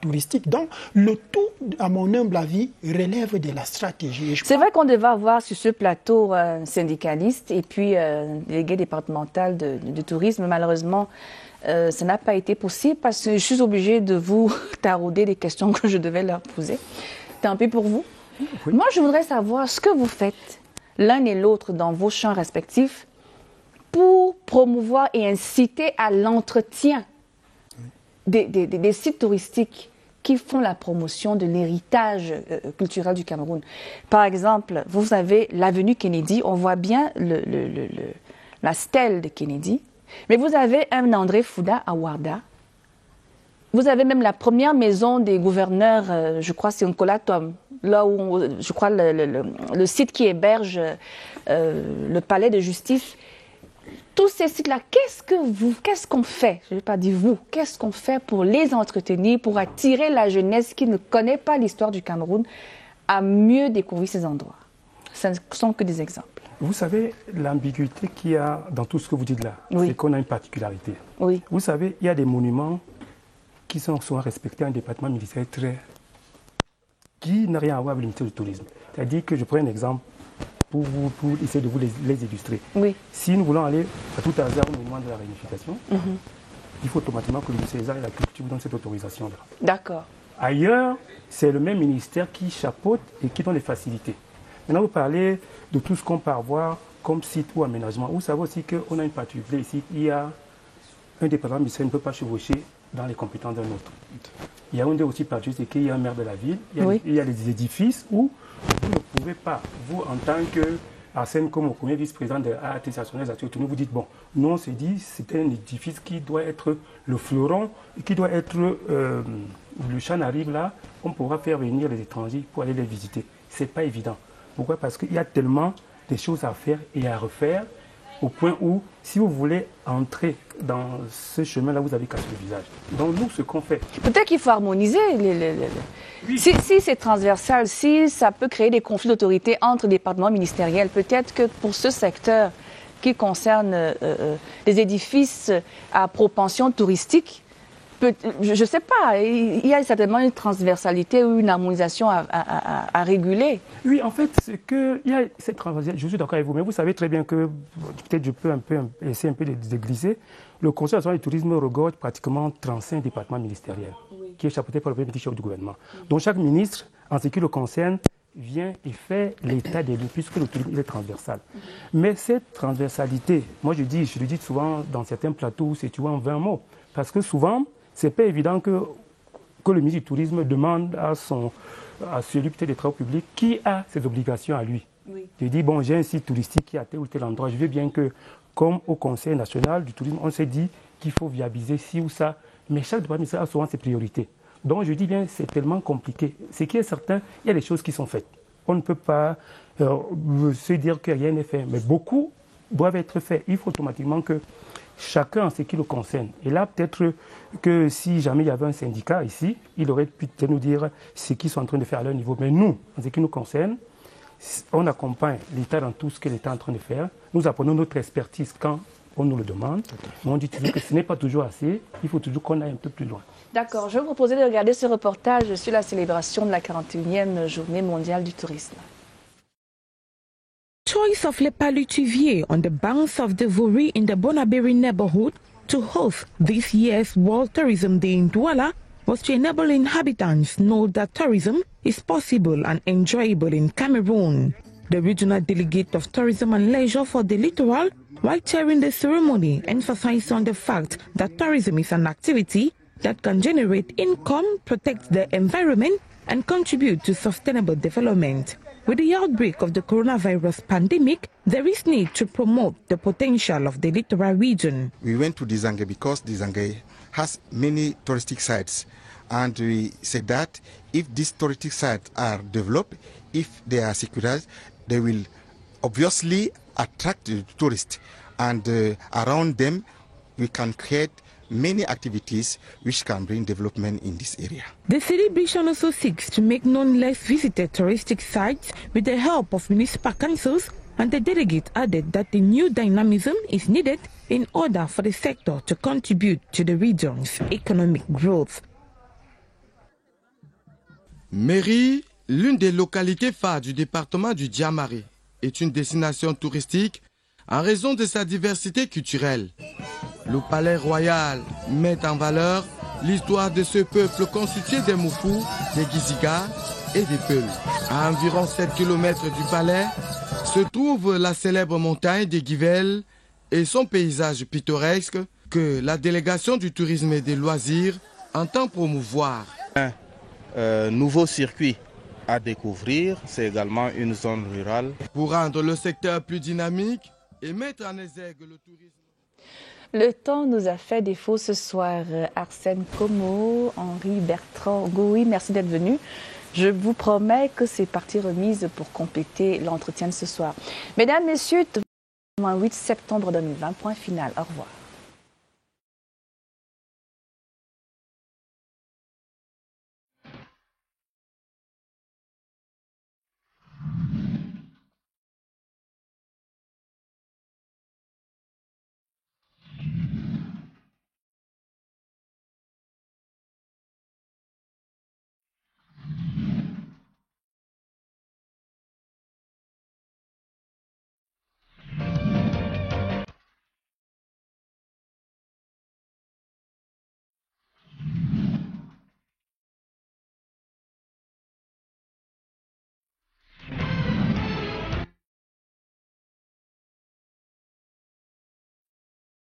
touristique. Donc, le tout, à mon humble avis, relève de la stratégie. C'est vrai qu'on devait avoir sur ce plateau un syndicaliste et puis un délégué départemental de tourisme. Malheureusement, ça n'a pas été possible parce que je suis obligée de vous tarauder des questions que je devais leur poser. Tant pis pour vous. Oui. Moi, je voudrais savoir ce que vous faites l'un et l'autre dans vos champs respectifs pour promouvoir et inciter à l'entretien des sites touristiques qui font la promotion de l'héritage culturel du Cameroun. Par exemple, vous avez l'avenue Kennedy, on voit bien la stèle de Kennedy. Mais vous avez un André Fouda à Ouarda. Vous avez même la première maison des gouverneurs, je crois c'est Nkola Tom, là où je crois le site qui héberge le palais de justice. Tous ces sites-là, qu'est-ce qu'on fait? Je ne vais pas dire vous, qu'est-ce qu'on fait pour les entretenir, pour attirer la jeunesse qui ne connaît pas l'histoire du Cameroun à mieux découvrir ces endroits? Ce ne sont que des exemples. Vous savez, l'ambiguïté qu'il y a dans tout ce que vous dites là, oui. C'est qu'on a une particularité. Oui. Vous savez, il y a des monuments qui sont souvent respectés à un département ministériel qui n'a rien à voir avec le ministère du Tourisme. C'est-à-dire que je prends un exemple pour essayer de vous les illustrer. Oui. Si nous voulons aller à tout hasard au monument de la réunification, il faut automatiquement que le ministère des Arts et de la Culture vous donne cette autorisation-là. D'accord. Ailleurs, c'est le même ministère qui chapeaute et qui donne les facilités. Maintenant, vous parlez de tout ce qu'on peut avoir comme site ou aménagement. Vous savez aussi qu'on a une particularité ici. Il y a un département ministériel ne peut pas chevaucher dans les compétences d'un autre. Il y a une des aussi particularité, c'est qu'il y a un maire de la ville. Il y a des édifices où vous ne pouvez pas, vous en tant que Arsène, comme au premier vice-président de l'Attestation, vous dites, bon, nous on s'est dit, c'est un édifice qui doit être le fleuron, qui doit être, le chan arrive là, on pourra faire venir les étrangers pour aller les visiter. Ce n'est pas évident. Pourquoi? Parce qu'il y a tellement de choses à faire et à refaire au point où, si vous voulez entrer dans ce chemin-là, vous avez cassé le visage. Donc nous, ce qu'on fait... Peut-être qu'il faut harmoniser. Oui. Si c'est transversal, si ça peut créer des conflits d'autorité entre départements ministériels, peut-être que pour ce secteur qui concerne les édifices à propension touristique, je ne sais pas, il y a certainement une transversalité ou une harmonisation à réguler. Oui, en fait, c'est qu'il y a cette transversalité, je suis d'accord avec vous, mais vous savez très bien que, peut-être je peux essayer un peu de glisser, le Conseil national du tourisme regorge pratiquement 35 départements ministériels, qui est chapeauté par le premier chef du gouvernement. Donc chaque ministre, en ce qui le concerne, vient et fait l'état des lieux, puisque le tourisme est transversal. Mais cette transversalité, moi je le dis souvent dans certains plateaux, c'est en 20 mots, parce que souvent, ce n'est pas évident que le ministre du Tourisme demande à son à celui peut-être des travaux publics qui a ses obligations à lui. Oui. Je dis, bon, j'ai un site touristique qui est à tel ou tel endroit. Je veux bien que, comme au Conseil national du tourisme, on s'est dit qu'il faut viabiliser ci ou ça. Mais chaque département a souvent ses priorités. Donc je dis bien, c'est tellement compliqué. Ce qui est certain, il y a des choses qui sont faites. On ne peut pas se dire que rien n'est fait. Mais beaucoup doivent être faits. Il faut automatiquement que chacun en ce qui le concerne. Et là, peut-être que si jamais il y avait un syndicat ici, il aurait pu nous dire ce qu'ils sont en train de faire à leur niveau. Mais nous, en ce qui nous concerne, on accompagne l'État dans tout ce que l'État est en train de faire. Nous apprenons notre expertise quand on nous le demande. Mais on dit toujours que ce n'est pas toujours assez. Il faut toujours qu'on aille un peu plus loin. D'accord. Je vais vous proposer de regarder ce reportage sur la célébration de la 41e journée mondiale du tourisme. Choice of Lepalutivier on the banks of the Vuri in the Bonaberi neighborhood to host this year's World Tourism Day in Douala was to enable inhabitants know that tourism is possible and enjoyable in Cameroon. The regional delegate of Tourism and Leisure for the Littoral, while chairing the ceremony, emphasized on the fact that tourism is an activity that can generate income, protect the environment, and contribute to sustainable development. With the outbreak of the coronavirus pandemic, there is need to promote the potential of the littoral region. We went to Dizangue because Dizangue has many touristic sites, and we said that if these touristic sites are developed, if they are secured, they will obviously attract tourists, and around them we can create many activities which can bring development in this area. The celebration also seeks to make known less visited touristic sites with the help of municipal councils, and the delegate added that the new dynamism is needed in order for the sector to contribute to the region's economic growth. Méry, l'une des localités phares du département du Diamaré, est une destination touristique en raison de sa diversité culturelle. Le palais royal met en valeur l'histoire de ce peuple constitué des Moufou, des Giziga et des Peuls. À environ 7 km du palais se trouve la célèbre montagne des Guivelles et son paysage pittoresque que la délégation du tourisme et des loisirs entend promouvoir. Un nouveau circuit à découvrir, c'est également une zone rurale. Pour rendre le secteur plus dynamique et mettre en exergue le tourisme. Le temps nous a fait défaut ce soir. Arsène Como, Henri Bertrand Gouy, merci d'être venu. Je vous promets que c'est partie remise pour compléter l'entretien de ce soir. Mesdames, Messieurs, 8 septembre 2020, point final. Au revoir.